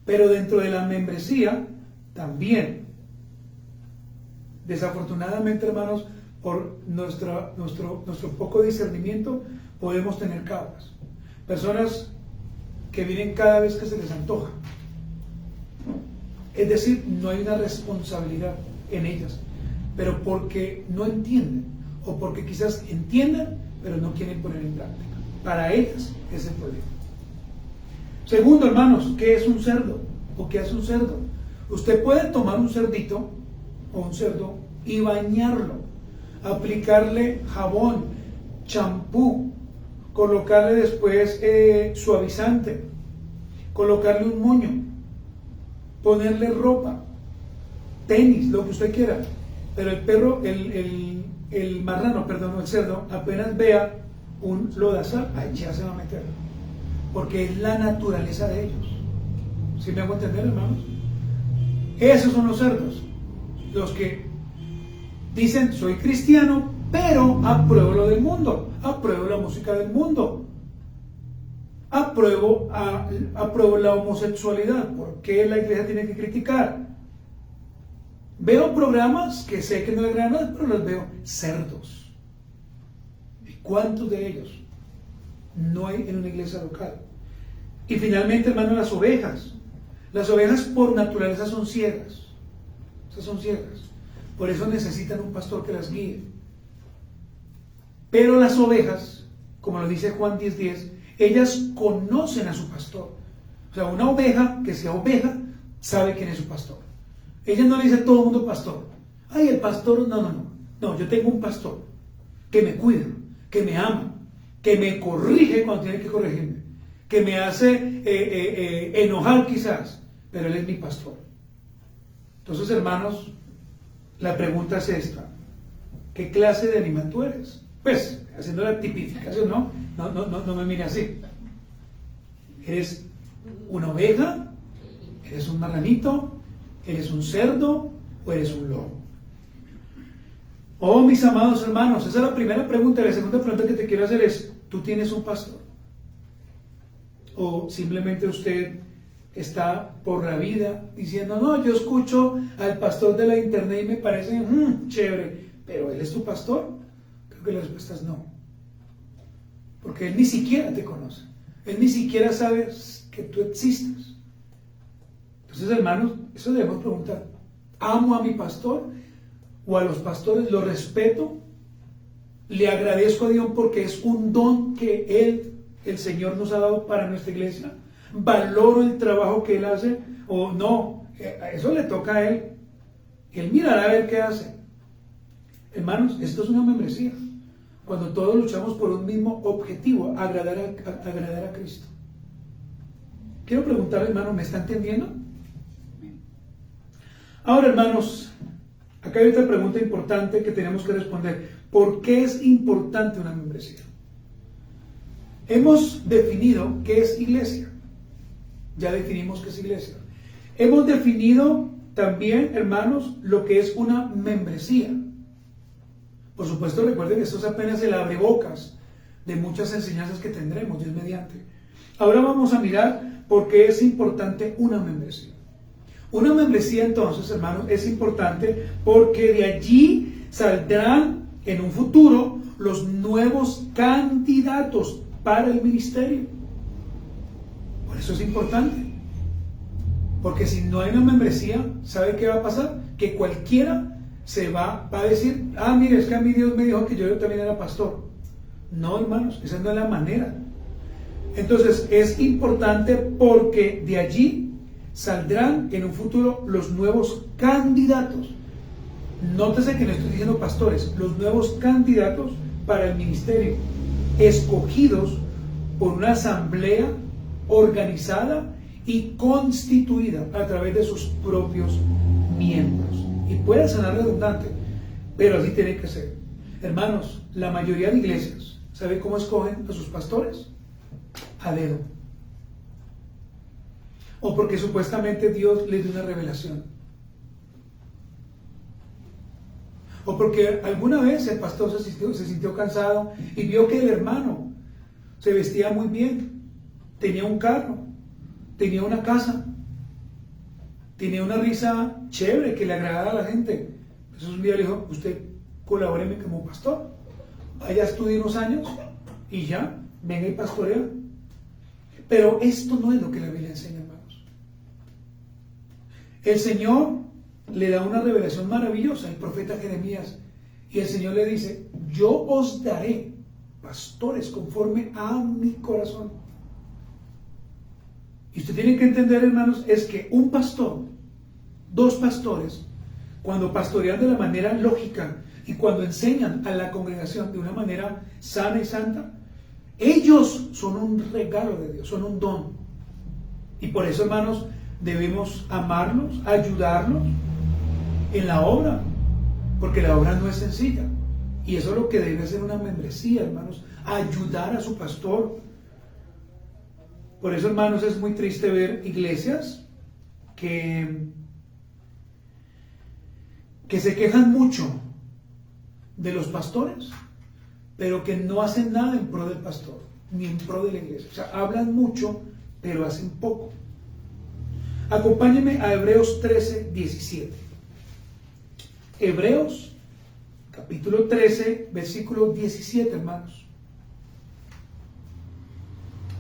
Pero dentro de la membresía también. Desafortunadamente, hermanos, por nuestro poco discernimiento, podemos tener cabras. Personas que vienen cada vez que se les antoja. Es decir, no hay una responsabilidad en ellas, pero porque no entienden, o porque quizás entiendan, pero no quieren poner en práctica. Para ellas es el problema. Segundo, hermanos, ¿qué es un cerdo? ¿O qué hace un cerdo? Usted puede tomar un cerdito o un cerdo y bañarlo, aplicarle jabón, champú, colocarle después suavizante, colocarle un moño, ponerle ropa, tenis, lo que usted quiera. Pero el perro, el marrano, perdón, el cerdo, apenas vea un lodazal, ahí ya se va a meter, porque es la naturaleza de ellos. ¿Sí me hago entender, hermanos? Esos son los cerdos, los que dicen, soy cristiano, pero apruebo lo del mundo, apruebo la música del mundo, apruebo la homosexualidad. ¿Por qué la iglesia tiene que criticar? Veo programas que sé que no le agradan, pero los veo cerdos. ¿Y cuántos de ellos no hay en una iglesia local? Y finalmente, hermano, las ovejas. Las ovejas por naturaleza son ciegas. Esas son ciegas. Por eso necesitan un pastor que las guíe. Pero las ovejas, como lo dice Juan 10:10, ellas conocen a su pastor. O sea, una oveja que sea oveja sabe quién es su pastor. Ella no le dice a todo el mundo pastor. Ay, el pastor, no. No, yo tengo un pastor que me cuida, que me ama, que me corrige cuando tiene que corregirme, que me hace enojar quizás, pero él es mi pastor. Entonces, hermanos, la pregunta es esta: ¿qué clase de animal tú eres? Pues, haciendo la tipificación, no me mire así. ¿Eres una oveja? ¿Eres un marranito? ¿Eres un cerdo o eres un lobo? Oh, mis amados hermanos, esa es la primera pregunta. La segunda pregunta que te quiero hacer es: ¿tú tienes un pastor? ¿O simplemente usted está por la vida diciendo, no, yo escucho al pastor de la internet y me parece chévere, pero él es tu pastor? Creo que la respuesta es no. Porque él ni siquiera te conoce. Él ni siquiera sabe que tú existes. Entonces, hermanos, eso debemos preguntar. ¿Amo a mi pastor o a los pastores? ¿Lo respeto? ¿Le agradezco a Dios porque es un don que Él, el Señor, nos ha dado para nuestra iglesia? ¿Valoro el trabajo que Él hace o no? Eso le toca a Él. Él mirará a ver qué hace. Hermanos, esto es una membresía. Cuando todos luchamos por un mismo objetivo, agradar a Cristo. Quiero preguntarle, hermano, ¿me está entendiendo? Ahora, hermanos, acá hay otra pregunta importante que tenemos que responder. ¿Por qué es importante una membresía? Hemos definido qué es iglesia. Ya definimos qué es iglesia. Hemos definido también, hermanos, lo que es una membresía. Por supuesto, recuerden que esto es apenas el abrebocas de muchas enseñanzas que tendremos, Dios mediante. Ahora vamos a mirar por qué es importante una membresía. Una membresía, entonces, hermanos, es importante porque de allí saldrán en un futuro los nuevos candidatos para el ministerio. Por eso es importante. Porque si no hay una membresía, ¿sabe qué va a pasar? Que cualquiera se va a decir, mire, es que a mí Dios me dijo que yo también era pastor. No, hermanos, esa no es la manera. Entonces es importante porque de allí saldrán en un futuro los nuevos candidatos. Nótese que no estoy diciendo pastores, los nuevos candidatos para el ministerio, escogidos por una asamblea organizada y constituida a través de sus propios miembros. Y puede sonar redundante, pero así tiene que ser. Hermanos, la mayoría de iglesias, ¿sabe cómo escogen a sus pastores? A dedo. O porque supuestamente Dios les dio una revelación. O porque alguna vez el pastor se sintió cansado y vio que el hermano se vestía muy bien, tenía un carro, tenía una casa, tenía una risa chévere que le agradaba a la gente. Entonces un día le dijo: usted colabóreme como pastor, vaya a estudiar unos años y ya, venga y pastorea. Pero esto no es lo que la Biblia enseña, hermanos. El Señor le da una revelación maravillosa al profeta Jeremías, y el Señor le dice: yo os daré pastores conforme a mi corazón. Y usted tiene que entender, hermanos, es que un pastor, dos pastores, cuando pastorean de la manera lógica y cuando enseñan a la congregación de una manera sana y santa, ellos son un regalo de Dios, son un don. Y por eso, hermanos, debemos amarlos, ayudarlos en la obra, porque la obra no es sencilla. Y eso es lo que debe hacer una membresía, hermanos, ayudar a su pastor. Por eso, hermanos, es muy triste ver iglesias que se quejan mucho de los pastores, pero que no hacen nada en pro del pastor, ni en pro de la iglesia. O sea, hablan mucho, pero hacen poco. Acompáñenme a Hebreos 13, 17. Hebreos, capítulo 13, versículo 17, hermanos.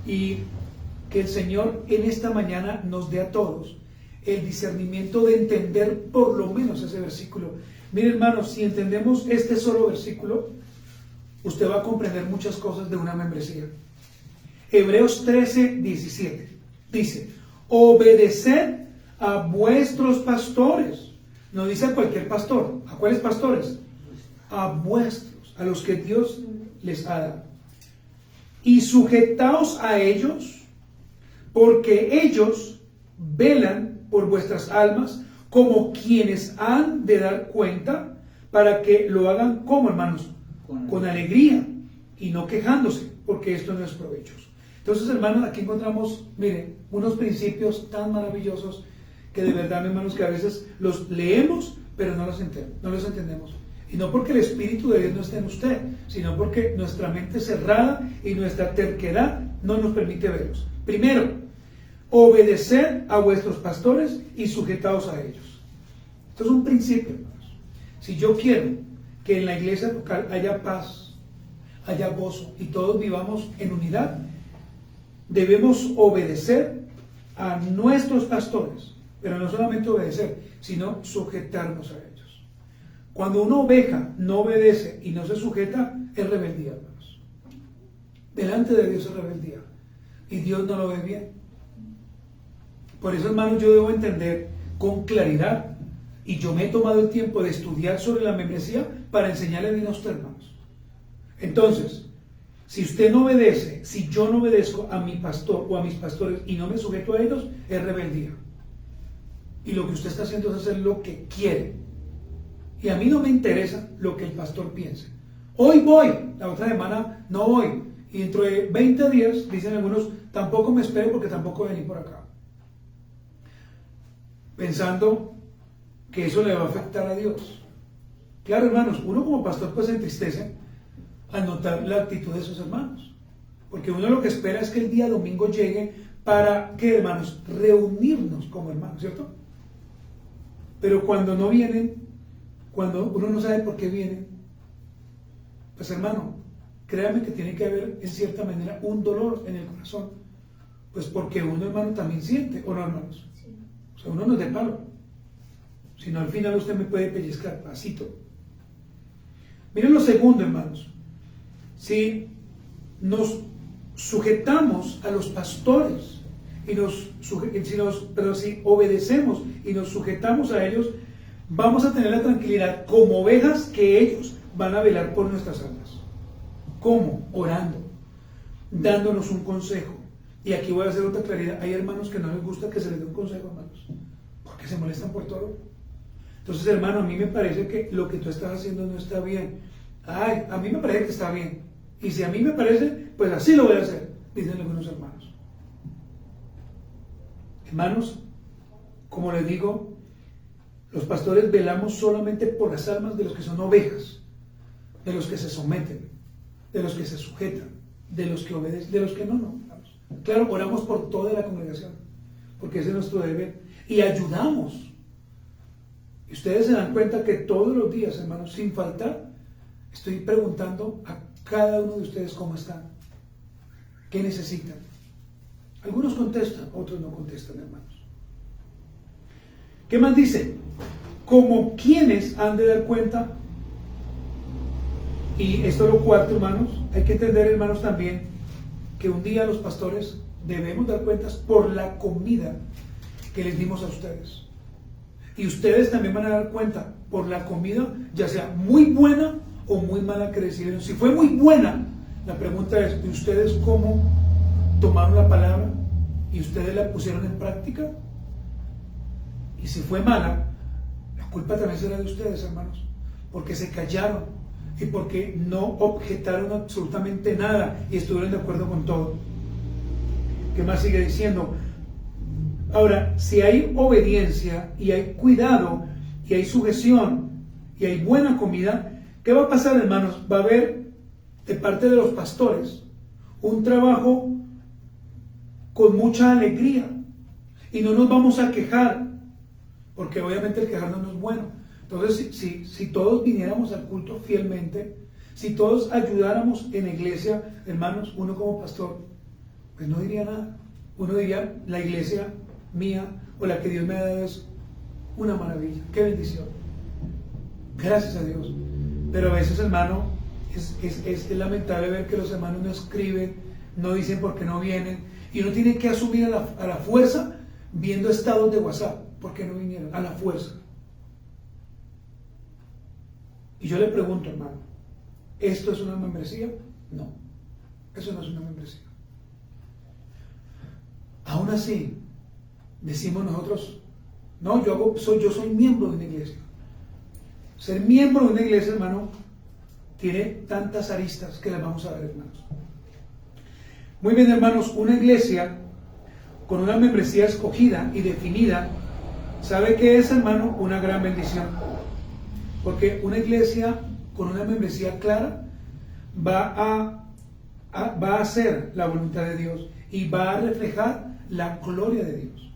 Y que el Señor en esta mañana nos dé a todos el discernimiento de entender por lo menos ese versículo. Miren, hermanos, si entendemos este solo versículo, usted va a comprender muchas cosas de una membresía. Hebreos 13, 17 dice: obedeced a vuestros pastores. No dice a cualquier pastor. ¿A cuáles pastores? A vuestros, a los que Dios les ha dado. Y sujetaos a ellos, porque ellos velan por vuestras almas como quienes han de dar cuenta, para que lo hagan como, hermanos, con alegría y no quejándose, porque esto no es provechoso. Entonces, hermanos, aquí encontramos, miren, unos principios tan maravillosos que de verdad, hermanos, que a veces los leemos, pero no los entendemos. Y no porque el Espíritu de Dios no esté en usted, sino porque nuestra mente cerrada y nuestra terquedad no nos permite verlos. Primero, obedeced a vuestros pastores y sujetaos a ellos. Esto es un principio, hermanos. Si yo quiero que en la iglesia local haya paz, haya gozo y todos vivamos en unidad, debemos obedecer a nuestros pastores, pero no solamente obedecer, sino sujetarnos a ellos. Cuando una oveja no obedece y no se sujeta, es rebeldía, hermanos. Delante de Dios es rebeldía, y Dios no lo ve bien. Por eso, hermanos, yo debo entender con claridad, y yo me he tomado el tiempo de estudiar sobre la membresía para enseñarle bien a usted, hermanos. Entonces, si usted no obedece, si yo no obedezco a mi pastor o a mis pastores y no me sujeto a ellos, es rebeldía. Y lo que usted está haciendo es hacer lo que quiere. Y a mí no me interesa lo que el pastor piense. Hoy voy, la otra semana no voy. Y dentro de 20 días, dicen algunos, tampoco me espere porque tampoco vení por acá. Pensando que eso le va a afectar a Dios. Claro, hermanos, uno como pastor pues se entristece al notar la actitud de sus hermanos, porque uno lo que espera es que el día domingo llegue para que, hermanos, reunirnos como hermanos, ¿cierto? Pero cuando no vienen, cuando uno no sabe por qué vienen, pues, hermano, créame que tiene que haber en cierta manera un dolor en el corazón, pues porque uno, hermano, también siente, ¿o no, hermanos? O sea, uno no es de palo, sino al final usted me puede pellizcar, pasito. Miren lo segundo, hermanos. Si nos sujetamos a los pastores y si obedecemos y nos sujetamos a ellos, vamos a tener la tranquilidad como ovejas que ellos van a velar por nuestras almas. ¿Cómo? Orando, dándonos un consejo. Y aquí voy a hacer otra claridad. Hay hermanos que no les gusta que se les dé un consejo, hermanos, porque se molestan por todo. Entonces, hermano, a mí me parece que lo que tú estás haciendo no está bien. Ay, a mí me parece que está bien. Y si a mí me parece, pues así lo voy a hacer, dicen algunos hermanos. Hermanos, como les digo, los pastores velamos solamente por las almas de los que son ovejas, de los que se someten, de los que se sujetan, de los que obedecen, de los que no. Claro, oramos por toda la congregación, porque ese es nuestro deber, y ayudamos. Y ustedes se dan cuenta que todos los días, hermanos, sin faltar, estoy preguntando a cada uno de ustedes cómo están, qué necesitan. Algunos contestan, otros no contestan, hermanos. ¿Qué más dice? Como quienes han de dar cuenta. Y esto es lo cuarto, hermanos. Hay que entender, hermanos, también que un día los pastores debemos dar cuentas por la comida que les dimos a ustedes. Y ustedes también van a dar cuenta por la comida, ya sea muy buena o muy mala que recibieron. Si fue muy buena, la pregunta es, ¿y ustedes cómo tomaron la palabra y ustedes la pusieron en práctica? Y si fue mala, la culpa también será de ustedes, hermanos, porque se callaron y porque no objetaron absolutamente nada y estuvieron de acuerdo con todo. ¿Qué más sigue diciendo? Ahora, si hay obediencia y hay cuidado y hay sujeción y hay buena comida, ¿qué va a pasar, hermanos? Va a haber de parte de los pastores un trabajo con mucha alegría y no nos vamos a quejar, porque obviamente el quejarnos no es bueno. Entonces, si todos viniéramos al culto fielmente, si todos ayudáramos en la iglesia, hermanos, uno como pastor, pues no diría nada. Uno diría, la iglesia mía o la que Dios me ha dado es una maravilla, qué bendición. Gracias a Dios. Pero a veces, hermano, es lamentable ver que los hermanos no escriben, no dicen por qué no vienen, y uno tiene que asumir a la fuerza viendo estados de WhatsApp, por qué no vinieron, a la fuerza. Y yo le pregunto, hermano, ¿esto es una membresía? No, eso no es una membresía. Aún así, decimos nosotros, no, yo soy miembro de una iglesia. Ser miembro de una iglesia, hermano, tiene tantas aristas que las vamos a ver, hermanos. Muy bien, hermanos, una iglesia con una membresía escogida y definida, ¿sabe qué es, hermano? Una gran bendición. Porque una iglesia con una membresía clara va a hacer la voluntad de Dios y va a reflejar la gloria de Dios.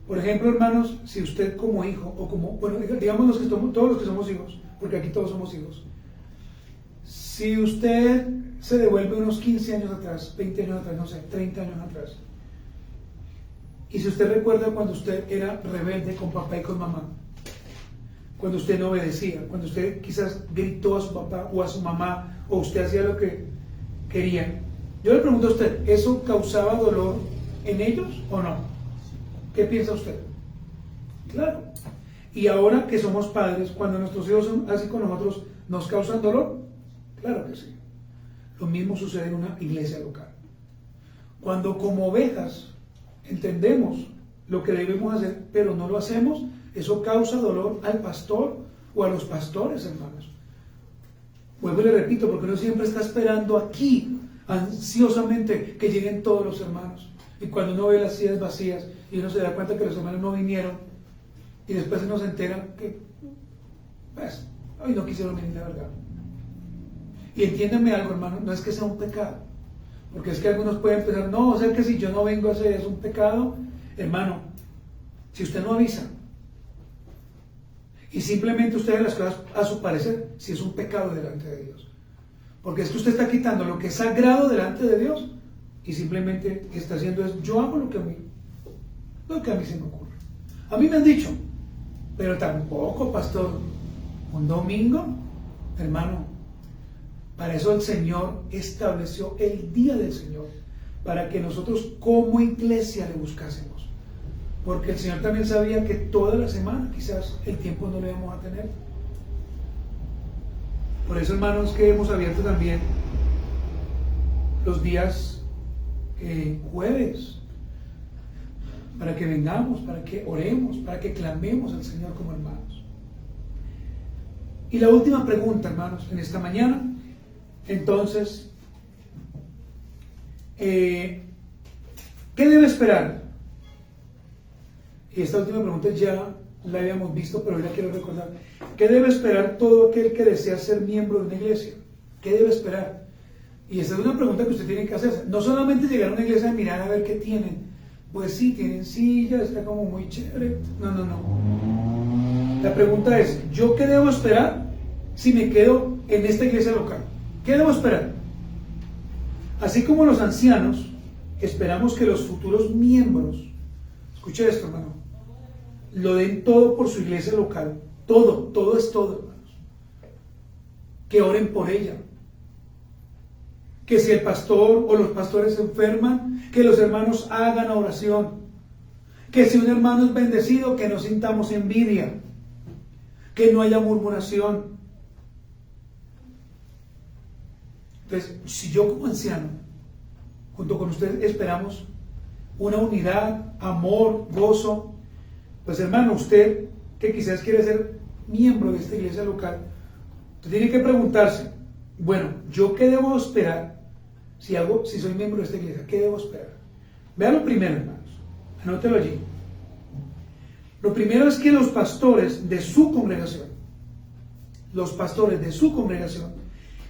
Por ejemplo, hermanos, si usted como hijo, o como, bueno, digamos todos los que somos hijos, porque aquí todos somos hijos, si usted se devuelve unos 15 años atrás, 20 años atrás, no sé, 30 años atrás, y si usted recuerda cuando usted era rebelde con papá y con mamá, cuando usted no obedecía, cuando usted quizás gritó a su papá o a su mamá, o usted hacía lo que querían, yo le pregunto a usted, ¿eso causaba dolor en ellos o no? ¿Qué piensa usted? Claro. Y ahora que somos padres, cuando nuestros hijos son así con nosotros, ¿nos causan dolor? Claro que sí. Lo mismo sucede en una iglesia local. Cuando como ovejas entendemos lo que debemos hacer, pero no lo hacemos, eso causa dolor al pastor o a los pastores, hermanos. Vuelvo y le repito, porque uno siempre está esperando aquí, ansiosamente, que lleguen todos los hermanos. Y cuando uno ve las sillas vacías y uno se da cuenta que los hermanos no vinieron, y después uno se entera que, pues, hoy no quisieron venir, la verdad. Y entiéndanme algo, hermano, no es que sea un pecado, porque es que algunos pueden pensar, no, o sea que si yo no vengo a hacer es un pecado. Hermano, si usted no avisa y simplemente usted hace las cosas a su parecer, si es un pecado delante de Dios, porque es que usted está quitando lo que es sagrado delante de Dios y simplemente está haciendo es, yo hago lo que a mí se me ocurre. A mí me han dicho, pero tampoco, pastor, un domingo, hermano, Para eso el Señor estableció el día del Señor, para que nosotros como iglesia le buscásemos. Porque el Señor también sabía que toda la semana quizás el tiempo no lo íbamos a tener. Por eso, hermanos, que hemos abierto también los días jueves, para que vengamos, para que oremos, para que clamemos al Señor como hermanos. Y la última pregunta, hermanos, en esta mañana, entonces, ¿qué debe esperar? Y esta última pregunta ya la habíamos visto, pero hoy la quiero recordar. ¿Qué debe esperar todo aquel que desea ser miembro de una iglesia? ¿Qué debe esperar? Y esta es una pregunta que usted tiene que hacerse. No solamente llegar a una iglesia y mirar a ver qué tienen. Pues sí, tienen sillas, está como muy chévere. No. La pregunta es, ¿yo qué debo esperar si me quedo en esta iglesia local? ¿Qué debo esperar? Así como los ancianos, esperamos que los futuros miembros, escuche esto, hermano, lo den todo por su iglesia local. Todo es todo, hermanos. Que oren por ella. Que si el pastor o los pastores se enferman, que los hermanos hagan oración. Que si un hermano es bendecido, que no sintamos envidia. Que no haya murmuración. Entonces, si yo como anciano, junto con ustedes, esperamos una unidad, amor, gozo, pues hermano, usted que quizás quiere ser miembro de esta iglesia local, usted tiene que preguntarse, bueno, ¿yo qué debo esperar si soy miembro de esta iglesia? ¿Qué debo esperar? Vean lo primero, hermanos, anótelo allí. Lo primero es que los pastores de su congregación,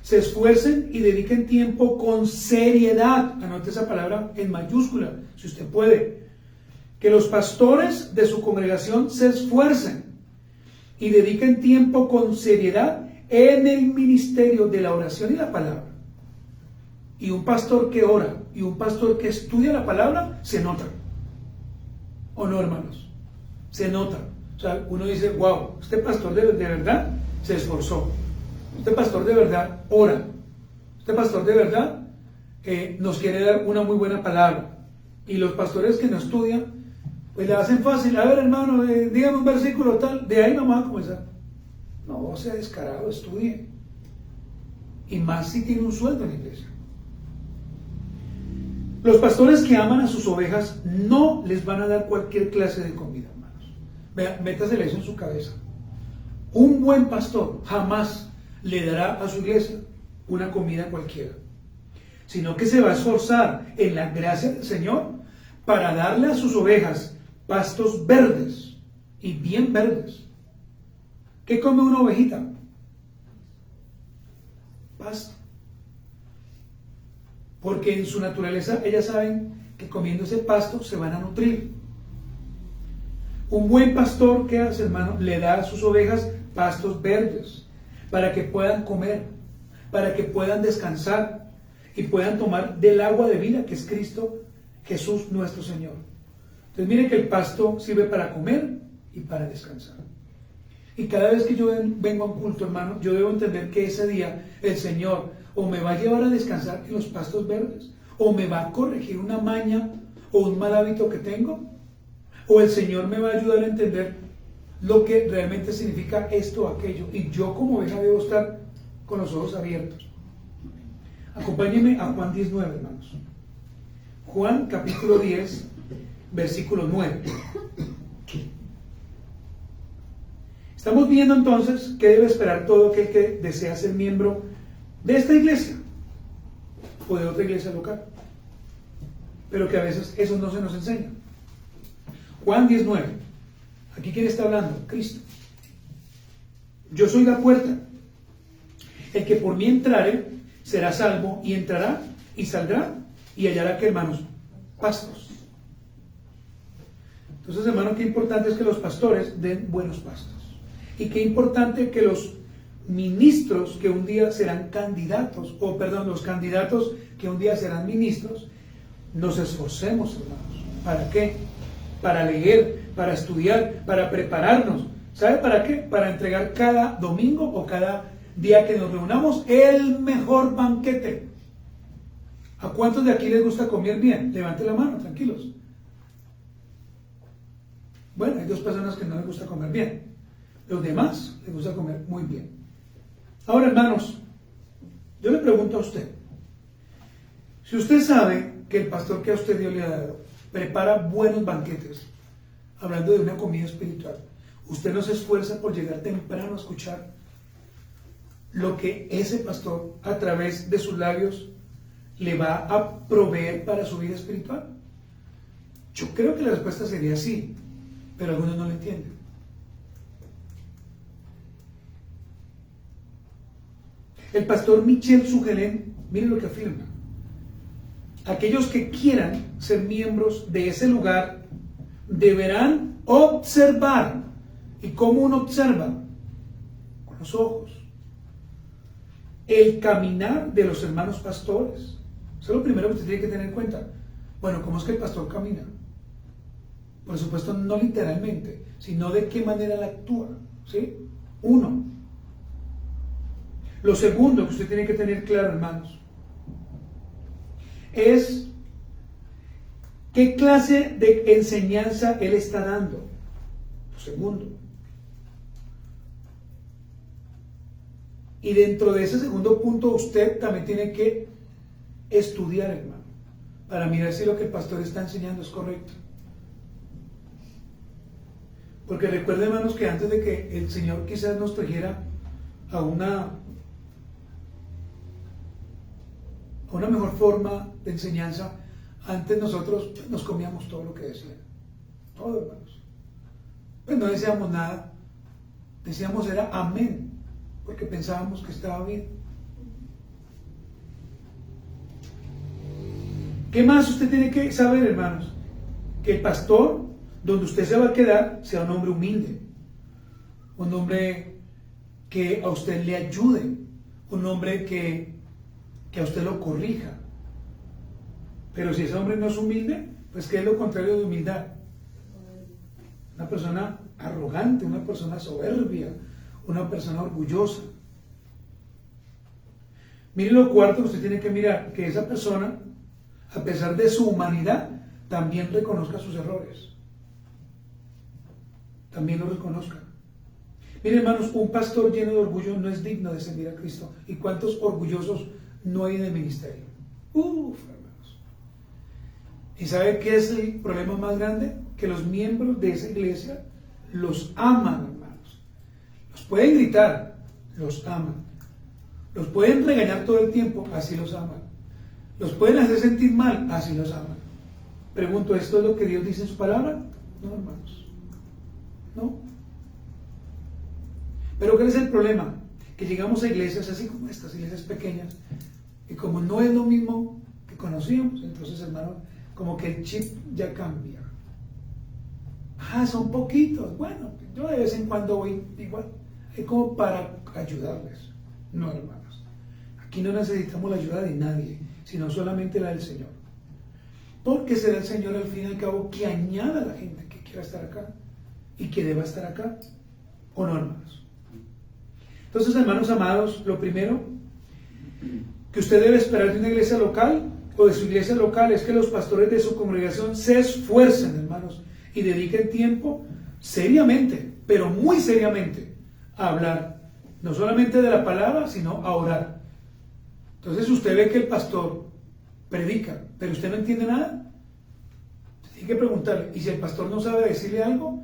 se esfuercen y dediquen tiempo con seriedad. Anote esa palabra en mayúscula, si usted puede. Que los pastores de su congregación se esfuercen y dediquen tiempo con seriedad en el ministerio de la oración y la palabra. Y un pastor que ora y un pastor que estudia la palabra, se nota. ¿O no, hermanos? Se nota. O sea, uno dice, wow, este pastor de verdad se esforzó. Este pastor de verdad ora. Este pastor de verdad nos quiere dar una muy buena palabra. Y los pastores que no estudian, pues le hacen fácil. A ver, hermano, dígame un versículo tal. De ahí vamos a comenzar. No, sea descarado, estudie. Y más si tiene un sueldo en la iglesia. Los pastores que aman a sus ovejas no les van a dar cualquier clase de comida, hermanos. Vea, métasele eso en su cabeza. Un buen pastor jamás le dará a su iglesia una comida cualquiera, sino que se va a esforzar en la gracia del Señor para darle a sus ovejas pastos verdes y bien verdes. ¿Qué come una ovejita? Pasto. Porque en su naturaleza ellas saben que comiendo ese pasto se van a nutrir. Un buen pastor, ¿qué hace, hermano? Le da a sus ovejas pastos verdes para que puedan comer, para que puedan descansar y puedan tomar del agua de vida que es Cristo Jesús nuestro Señor. Entonces miren que el pasto sirve para comer y para descansar. Y cada vez que yo vengo a un culto, hermano, yo debo entender que ese día el Señor o me va a llevar a descansar en los pastos verdes, o me va a corregir una maña o un mal hábito que tengo, o el Señor me va a ayudar a entender lo que realmente significa esto o aquello. Y yo como oveja debo estar con los ojos abiertos. Acompáñenme a Juan 19, hermanos. Juan capítulo 10, versículo 9. Estamos viendo entonces qué debe esperar todo aquel que desea ser miembro de esta iglesia o de otra iglesia local, pero que a veces eso no se nos enseña. Juan 19. Aquí ¿quién está hablando? Cristo. Yo soy la puerta. El que por mí entrare será salvo, y entrará y saldrá y hallará, ¿qué, hermanos? Pastos. Entonces, hermano, qué importante es que los pastores den buenos pastos. Y qué importante que los ministros que un día serán candidatos, los candidatos que un día serán ministros, nos esforcemos, hermanos. ¿Para qué? Para leer, para estudiar, para prepararnos. ¿Sabe para qué? Para entregar cada domingo o cada día que nos reunamos, el mejor banquete. ¿A cuántos de aquí les gusta comer bien? Levante la mano, tranquilos. Bueno, hay 2 personas que no les gusta comer bien. Los demás les gusta comer muy bien. Ahora, hermanos, yo le pregunto a usted, si usted sabe que el pastor que a usted Dios le ha dado prepara buenos banquetes, hablando de una comida espiritual, usted no se esfuerza por llegar temprano a escuchar lo que ese pastor a través de sus labios le va a proveer para su vida espiritual. Yo creo que la respuesta sería sí, pero algunos no lo entienden. El pastor Michel Sugelén, miren lo que afirma: aquellos que quieran ser miembros de ese lugar deberán observar. ¿Y cómo uno observa? Con los ojos. El caminar de los hermanos pastores. Eso es lo primero que usted tiene que tener en cuenta. Bueno, ¿cómo es que el pastor camina? Por supuesto, no literalmente, sino de qué manera él actúa. ¿Sí? 1. Lo segundo que usted tiene que tener claro, hermanos, es qué clase de enseñanza él está dando. Lo segundo. Y dentro de ese segundo punto, usted también tiene que estudiar, hermano, para mirar si lo que el pastor está enseñando es correcto. Porque recuerden, hermanos, que antes de que el Señor quizás nos trajera a una mejor forma de enseñanza, antes nosotros nos comíamos todo lo que decían. Todo, hermanos. Pues no decíamos nada. Decíamos era amén, porque pensábamos que estaba bien. ¿Qué más usted tiene que saber, hermanos? Que el pastor, donde usted se va a quedar, sea un hombre humilde, un hombre que a usted le ayude, un hombre que a usted lo corrija. Pero si ese hombre no es humilde, pues ¿qué es lo contrario de humildad? Una persona arrogante, una persona soberbia, una persona orgullosa. Mire lo cuarto que usted tiene que mirar, que esa persona, a pesar de su humanidad, también reconozca sus errores. También lo reconozca. Mire, hermanos, un pastor lleno de orgullo no es digno de servir a Cristo. ¿Y cuántos orgullosos no hay en el ministerio? Hermanos. ¿Y sabe qué es el problema más grande? Que los miembros de esa iglesia los aman, hermanos. Los pueden gritar, los aman. Los pueden regañar todo el tiempo, así los aman. Los pueden hacer sentir mal, así los aman. Pregunto, ¿esto es lo que Dios dice en su palabra? No, hermanos. No. Pero ¿cuál es el problema? Que llegamos a iglesias así como estas, iglesias pequeñas, y como no es lo mismo que conocíamos, entonces, hermano, como que el chip ya cambia. Son poquitos. Bueno, yo de vez en cuando voy igual. Es como para ayudarles. No, hermanos. Aquí no necesitamos la ayuda de nadie, sino solamente la del Señor. Porque será el Señor al fin y al cabo que añada a la gente que quiera estar acá y que deba estar acá. ¿O no, hermanos? Entonces, hermanos amados, lo primero que usted debe esperar de una iglesia local o de su iglesia local es que los pastores de su congregación se esfuercen, hermanos, y dediquen tiempo seriamente, pero muy seriamente, a hablar, no solamente de la palabra, sino a orar. Entonces, usted ve que el pastor predica, pero usted no entiende nada, tiene que preguntarle. Y si el pastor no sabe decirle algo,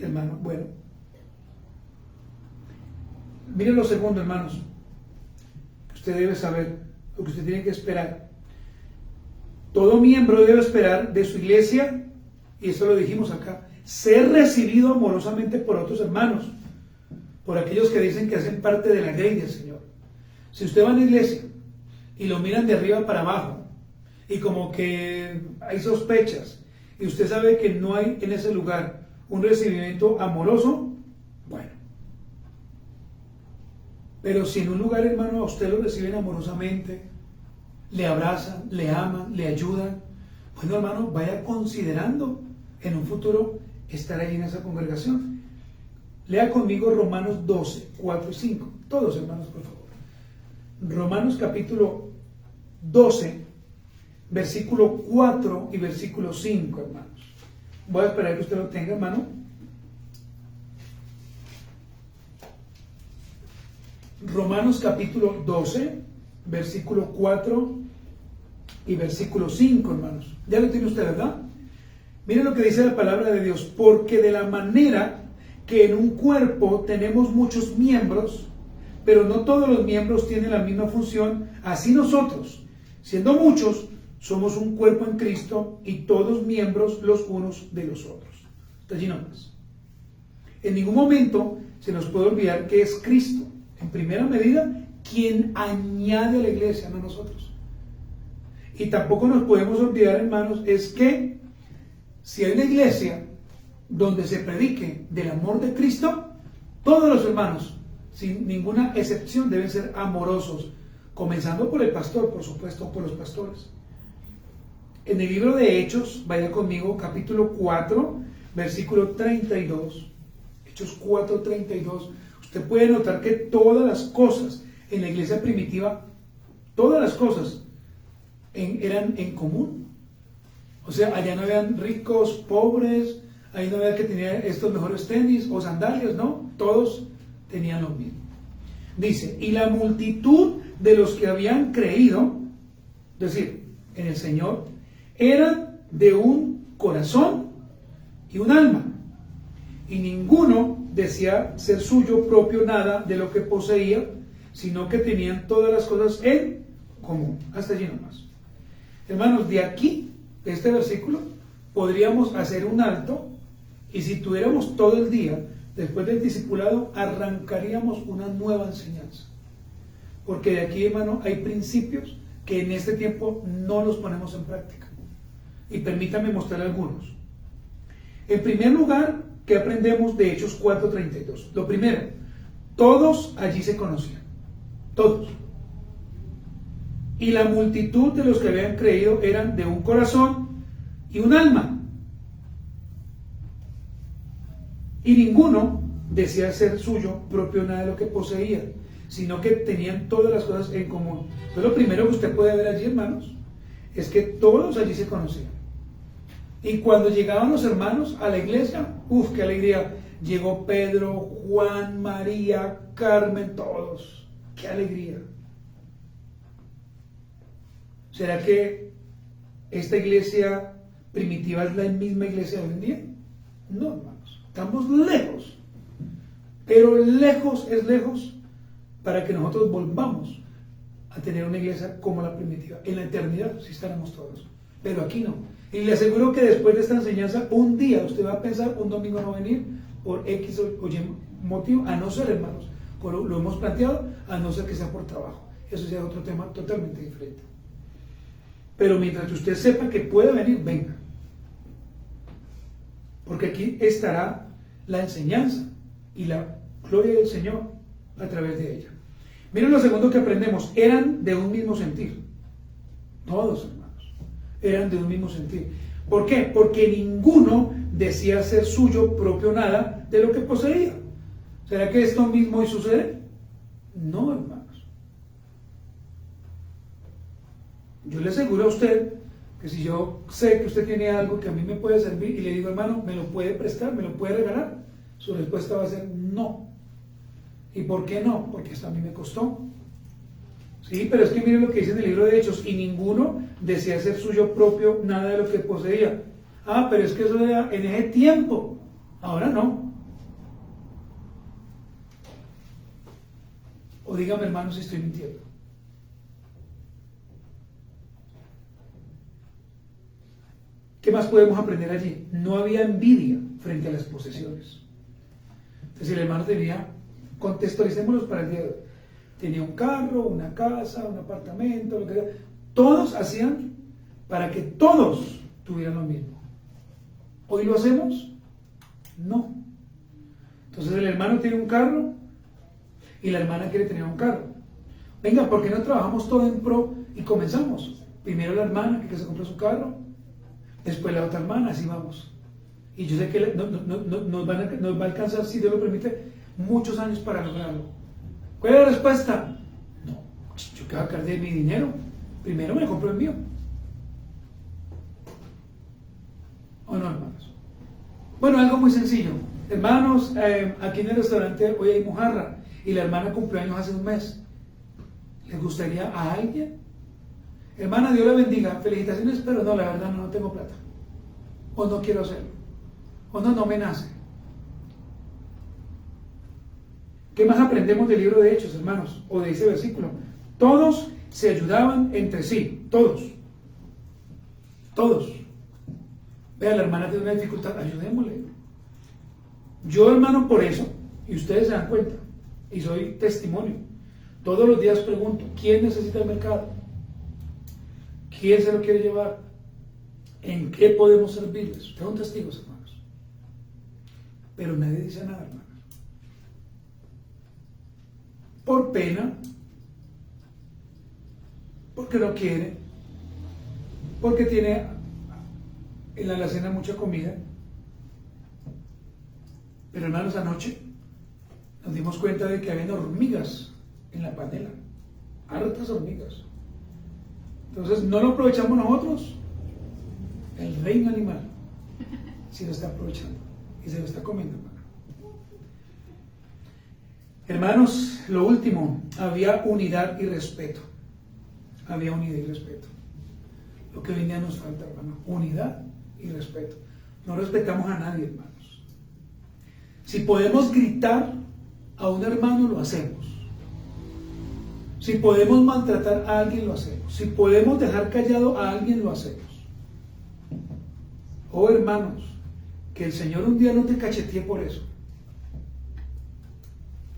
hermano, bueno. Miren lo segundo, hermanos, que usted debe saber, lo que usted tiene que esperar. Todo miembro debe esperar de su iglesia, y eso lo dijimos acá, ser recibido amorosamente por otros hermanos, por aquellos que dicen que hacen parte de la grey del Señor. Si usted va a una iglesia y lo miran de arriba para abajo, y como que hay sospechas, y usted sabe que no hay en ese lugar un recibimiento amoroso, bueno. Pero si en un lugar, hermano, a usted lo reciben amorosamente, le abrazan, le aman, le ayudan, bueno, hermano, vaya considerando en un futuro estar ahí en esa congregación. Lea conmigo Romanos 12, 4 y 5. Todos, hermanos, por favor. Romanos capítulo 12, versículo 4 y versículo 5, hermanos. Voy a esperar que usted lo tenga, hermano. Romanos capítulo 12, versículo 4 y versículo 5, hermanos. Ya lo tiene usted, ¿verdad? Miren lo que dice la palabra de Dios. Porque de la manera que en un cuerpo tenemos muchos miembros, pero no todos los miembros tienen la misma función, así nosotros, siendo muchos, somos un cuerpo en Cristo y todos miembros los unos de los otros. Hasta allí nomás. En ningún momento se nos puede olvidar que es Cristo, en primera medida, quien añade a la iglesia, no nosotros. Y tampoco nos podemos olvidar, hermanos, es que si hay una iglesia donde se predique del amor de Cristo, todos los hermanos, sin ninguna excepción, deben ser amorosos, comenzando por el pastor, por supuesto, por los pastores. En el libro de Hechos, vaya conmigo, capítulo 4, versículo 32. Hechos 4, 32. Usted puede notar que todas las cosas en la iglesia primitiva, todas las cosas eran en común. O sea, allá no habían ricos, pobres, ahí no había que tener estos mejores tenis o sandalias, no, todos tenían lo mismo. Dice, y la multitud de los que habían creído, es decir, en el Señor, eran de un corazón y un alma, y ninguno decía ser suyo propio nada de lo que poseía, sino que tenían todas las cosas en común. Hasta allí nomás. Hermanos, de aquí, de este versículo, podríamos hacer un alto, y si tuviéramos todo el día, después del discipulado, arrancaríamos una nueva enseñanza. Porque de aquí, hermano, hay principios que en este tiempo no los ponemos en práctica. Y permítame mostrar algunos. En primer lugar, ¿qué aprendemos de Hechos 4:32? Lo primero, todos allí se conocían. Todos. Y la multitud de los que habían creído eran de un corazón y un alma. Y ninguno decía ser suyo propio nada de lo que poseía, sino que tenían todas las cosas en común. Entonces, lo primero que usted puede ver allí, hermanos, es que todos allí se conocían. Y cuando llegaban los hermanos a la iglesia, ¡uf, qué alegría! Llegó Pedro, Juan, María, Carmen, todos. ¡Qué alegría! ¿Será que esta iglesia primitiva es la misma iglesia de hoy en día? No, hermanos. Estamos lejos. Pero lejos es lejos para que nosotros volvamos a tener una iglesia como la primitiva. En la eternidad sí estaremos todos. Pero aquí no. Y le aseguro que después de esta enseñanza, un día usted va a pensar un domingo no venir por X o Y motivo, a no ser, hermanos, como lo hemos planteado, a no ser que sea por trabajo. Eso ya es otro tema totalmente diferente. Pero mientras que usted sepa que puede venir, venga. Porque aquí estará la enseñanza y la gloria del Señor a través de ella. Miren lo segundo que aprendemos. Eran de un mismo sentir. Todos, hermanos. Eran de un mismo sentir. ¿Por qué? Porque ninguno decía ser suyo propio nada de lo que poseía. ¿Será que esto mismo hoy sucede? No, hermanos. Yo le aseguro a usted que si yo sé que usted tiene algo que a mí me puede servir y le digo, hermano, ¿me lo puede prestar? ¿Me lo puede regalar? Su respuesta va a ser no. ¿Y por qué no? Porque esto a mí me costó. Sí, pero es que miren lo que dice en el libro de Hechos, y ninguno decía ser suyo propio nada de lo que poseía. Ah, pero es que eso era en ese tiempo. Ahora no. O dígame, hermano, si estoy mintiendo. ¿Qué más podemos aprender allí? No había envidia frente a las posesiones. Entonces el hermano tenía, contextualicémoslos para el día de hoy, tenía un carro, una casa, un apartamento, lo que sea. Todos hacían para que todos tuvieran lo mismo. ¿Hoy lo hacemos? No. Entonces el hermano tiene un carro y la hermana quiere tener un carro. Venga, ¿por qué no trabajamos todo en pro y comenzamos? Primero la hermana que se compra su carro, después la otra hermana, así vamos. Y yo sé que nos va a alcanzar, si Dios lo permite, muchos años para lograrlo. ¿Cuál es la respuesta? No, yo que voy a perder mi dinero. Primero me compro el mío. ¿O no, hermanos? Bueno, algo muy sencillo. Hermanos, aquí en el restaurante hoy hay mojarra y la hermana cumplió años hace un mes. ¿Les gustaría a alguien? Hermana, Dios la bendiga, felicitaciones, pero no, la verdad no tengo plata. O no quiero hacerlo. O no me nace. ¿Qué más aprendemos del libro de Hechos, hermanos? O de ese versículo. Todos se ayudaban entre sí. Todos. Todos. Vea, la hermana tiene una dificultad, ayudémosle. Yo, hermano, por eso, y ustedes se dan cuenta, y soy testimonio, todos los días pregunto, ¿quién necesita el mercado? ¿Quién se lo quiere llevar? ¿En qué podemos servirles? Ustedes son testigos, hermanos. Pero nadie dice nada, hermanos. Por pena, porque no quiere, porque tiene en la alacena mucha comida. Pero hermanos, anoche nos dimos cuenta de que había hormigas en la panela, hartas hormigas. Entonces, ¿no lo aprovechamos nosotros? El reino animal sí lo está aprovechando y se lo está comiendo, hermano. Hermanos, lo último, había unidad y respeto. Había unidad y respeto. Lo que hoy en día nos falta, hermano, unidad y respeto. No respetamos a nadie, hermanos. Si podemos gritar a un hermano, lo hacemos. Si podemos maltratar a alguien, lo hacemos. Si podemos dejar callado a alguien, lo hacemos. Oh, hermanos, que el Señor un día no te cachetee por eso.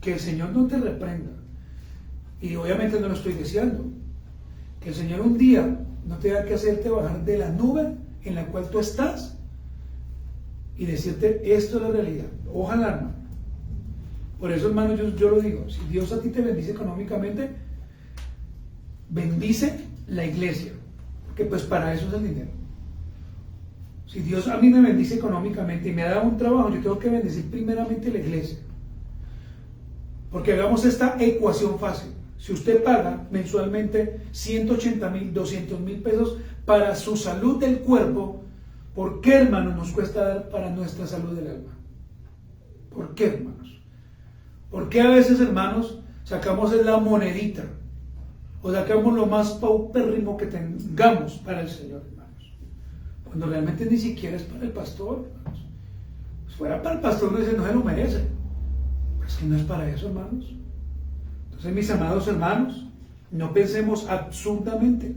Que el Señor no te reprenda. Y obviamente no lo estoy deseando. Que el Señor un día no tenga que hacerte bajar de la nube en la cual tú estás y decirte, esto es la realidad. Ojalá, hermano. Por eso, hermano, yo lo digo, si Dios a ti te bendice económicamente, bendice la iglesia, porque pues para eso es el dinero. Si Dios a mí me bendice económicamente y me ha dado un trabajo, yo tengo que bendecir primeramente la iglesia. Porque hagamos esta ecuación fácil. Si usted paga mensualmente 180,000, 200,000 pesos para su salud del cuerpo, ¿por qué, hermanos, nos cuesta dar para nuestra salud del alma? ¿Por qué, hermanos? ¿Por qué a veces, hermanos, sacamos la monedita o sacamos lo más paupérrimo que tengamos para el Señor, hermanos? Cuando realmente ni siquiera es para el pastor, hermanos. Si fuera para el pastor, no se lo merece. Pero es que no es para eso, hermanos. Entonces, mis amados hermanos, no pensemos absurdamente.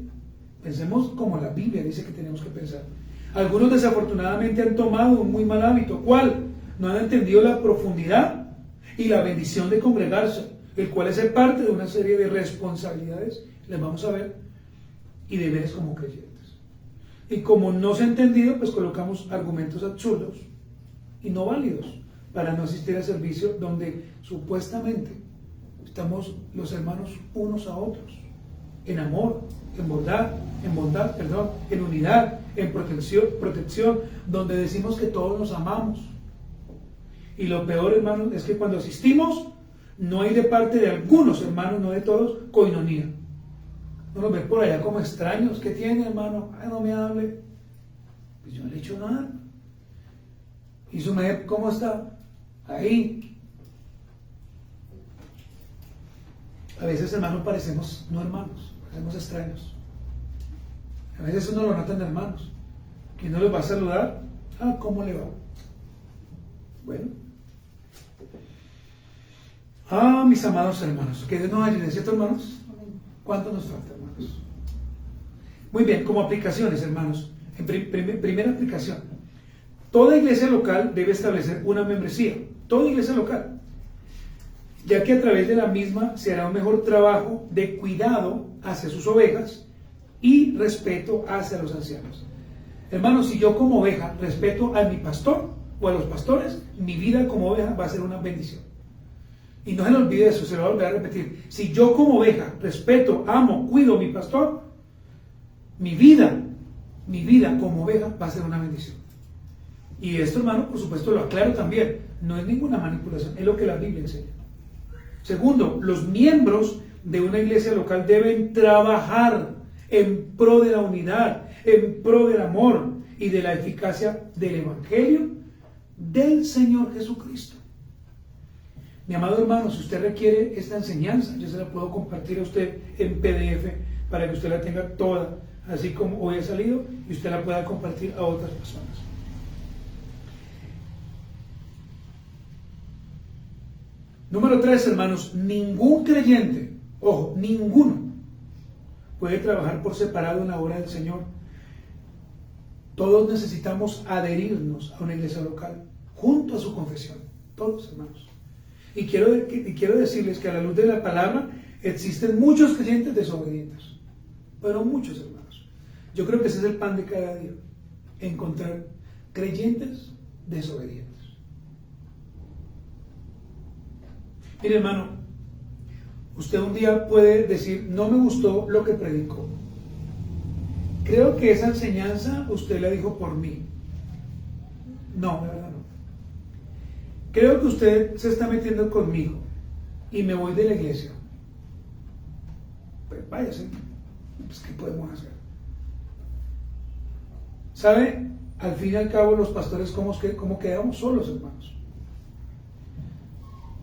Pensemos como la Biblia dice que tenemos que pensar. Algunos desafortunadamente han tomado un muy mal hábito. ¿Cuál? No han entendido la profundidad y la bendición de congregarse, el cual es ser parte de una serie de responsabilidades, les vamos a ver, y deberes como creyentes. Y como no se ha entendido, pues colocamos argumentos absurdos y no válidos para no asistir al servicio donde supuestamente estamos los hermanos unos a otros, en amor, en bondad, en unidad, en protección, donde decimos que todos nos amamos. Y lo peor, hermanos, es que cuando asistimos, no hay de parte de algunos hermanos, no de todos, coinonía. No los ve por allá como extraños. ¿Qué tiene, hermano? Ay, no me hable. Pues yo no le he hecho nada. ¿Y su mujer cómo está? Ahí. A veces, hermanos, parecemos no hermanos, parecemos extraños. A veces uno lo nota en hermanos. Que no les va a saludar. Ah, ¿cómo le va? Bueno. Ah, mis amados hermanos, que Dios nos ayude, ¿cierto, hermanos? ¿Cuánto nos falta, hermanos? Muy bien, como aplicaciones, hermanos. En primera aplicación, toda iglesia local debe establecer una membresía. Toda iglesia local. Ya que a través de la misma se hará un mejor trabajo de cuidado hacia sus ovejas y respeto hacia los ancianos. Hermanos, si yo como oveja respeto a mi pastor o a los pastores, mi vida como oveja va a ser una bendición. Y no se le olvide eso, se lo voy a volver a repetir. Si yo como oveja respeto, amo, cuido a mi pastor, mi vida como oveja va a ser una bendición. Y esto, hermano, por supuesto, lo aclaro también. No es ninguna manipulación, es lo que la Biblia enseña. Segundo, los miembros de una iglesia local deben trabajar en pro de la unidad, en pro del amor y de la eficacia del Evangelio del Señor Jesucristo. Mi amado hermano, si usted requiere esta enseñanza, yo se la puedo compartir a usted en PDF para que usted la tenga toda, así como hoy ha salido, y usted la pueda compartir a otras personas. Número 3, hermanos, ningún creyente, ojo, ninguno, puede trabajar por separado en la obra del Señor. Todos necesitamos adherirnos a una iglesia local, junto a su confesión, todos, hermanos. Y quiero decirles que a la luz de la palabra existen muchos creyentes desobedientes, pero muchos, hermanos. Yo creo que ese es el pan de cada día, encontrar creyentes desobedientes. Mire, hermano, usted un día puede decir, no me gustó lo que predicó. Creo que esa enseñanza usted la dijo por mí. No, de verdad no. Creo que usted se está metiendo conmigo y me voy de la iglesia. Pues váyase. Pues, ¿qué podemos hacer? ¿Sabe? Al fin y al cabo, los pastores, ¿cómo quedamos solos, hermanos?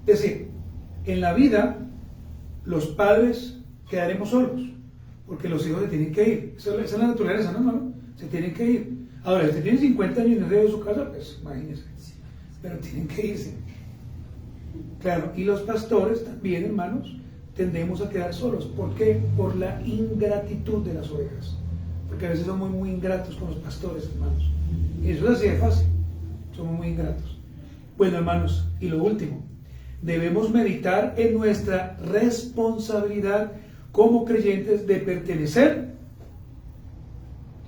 Es decir, en la vida, los padres quedaremos solos, porque los hijos se tienen que ir. Esa es la naturaleza, ¿no, hermano? Se tienen que ir. Ahora, si usted tiene 50 años y no de su casa, pues imagínese. Pero tienen que irse. Claro, y los pastores también, hermanos, tendemos a quedar solos. ¿Por qué? Por la ingratitud de las ovejas. Porque a veces somos muy ingratos con los pastores, hermanos. Y eso es así de fácil. Somos muy ingratos. Bueno, hermanos, y lo último. Debemos meditar en nuestra responsabilidad como creyentes de pertenecer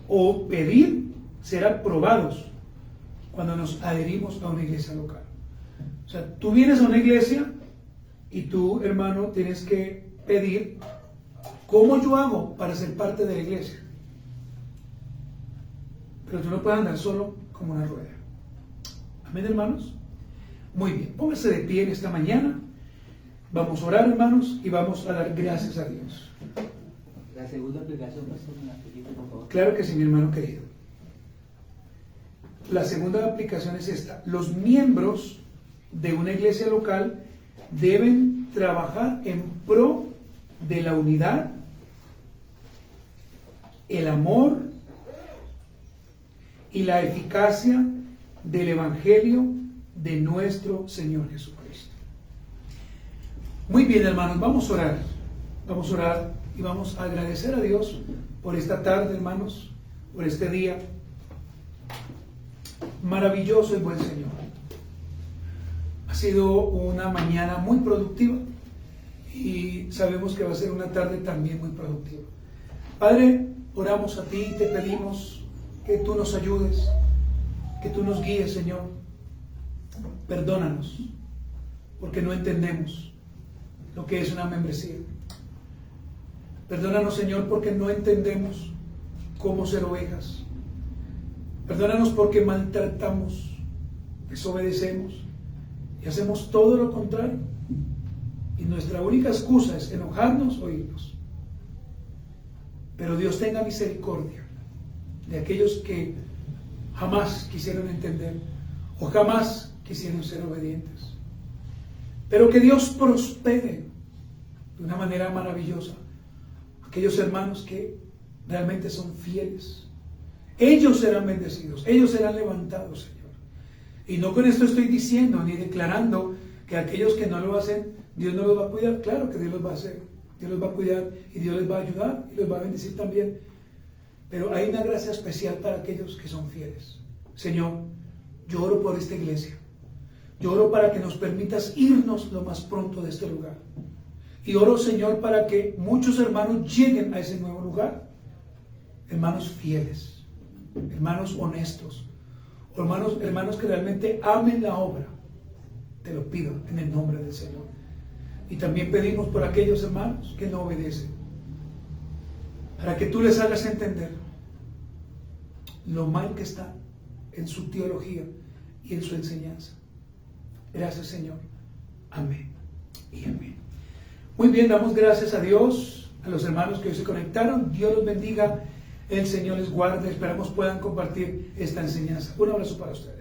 o pedir ser aprobados cuando nos adherimos a una iglesia local. O sea, tú vienes a una iglesia y tú, hermano, tienes que pedir ¿cómo yo hago para ser parte de la iglesia? Pero tú no puedes andar solo como una rueda. Amén, hermanos. Muy bien, póngase de pie en esta mañana. Vamos a orar, hermanos, y vamos a dar gracias a Dios. La segunda aplicación, pastor, me la explica, por favor. Claro que sí, mi hermano querido. La segunda aplicación es esta. Los miembros de una iglesia local deben trabajar en pro de la unidad, el amor y la eficacia del Evangelio de nuestro Señor Jesucristo. Muy bien, hermanos, vamos a orar. Vamos a orar y vamos a agradecer a Dios por esta tarde, hermanos, por este día. Maravilloso y buen Señor. Ha sido una mañana muy productiva y sabemos que va a ser una tarde también muy productiva. Padre, oramos a ti y te pedimos que tú nos ayudes, que tú nos guíes, Señor. Perdónanos, porque no entendemos lo que es una membresía. Perdónanos, Señor, porque no entendemos cómo ser ovejas. Perdónanos porque maltratamos, desobedecemos y hacemos todo lo contrario. Y nuestra única excusa es enojarnos o irnos. Pero Dios tenga misericordia de aquellos que jamás quisieron entender o jamás quisieron ser obedientes. Pero que Dios prospere de una manera maravillosa aquellos hermanos que realmente son fieles. Ellos serán bendecidos, ellos serán levantados, Señor. Y no con esto estoy diciendo ni declarando que aquellos que no lo hacen, Dios no los va a cuidar. Claro que Dios los va a hacer, Dios los va a cuidar y Dios les va a ayudar y los va a bendecir también. Pero hay una gracia especial para aquellos que son fieles. Señor, yo oro por esta iglesia. Yo oro para que nos permitas irnos lo más pronto de este lugar. Y oro, Señor, para que muchos hermanos lleguen a ese nuevo lugar. Hermanos fieles, hermanos honestos, hermanos que realmente amen la obra. Te lo pido en el nombre del Señor. Y también pedimos por aquellos hermanos que no obedecen, para que tú les hagas entender lo mal que está en su teología y en su enseñanza. Gracias, Señor. Amén y amén. Muy bien, damos gracias a Dios, a los hermanos que hoy se conectaron. Dios los bendiga, el Señor les guarde. Esperamos puedan compartir esta enseñanza. Un abrazo para ustedes.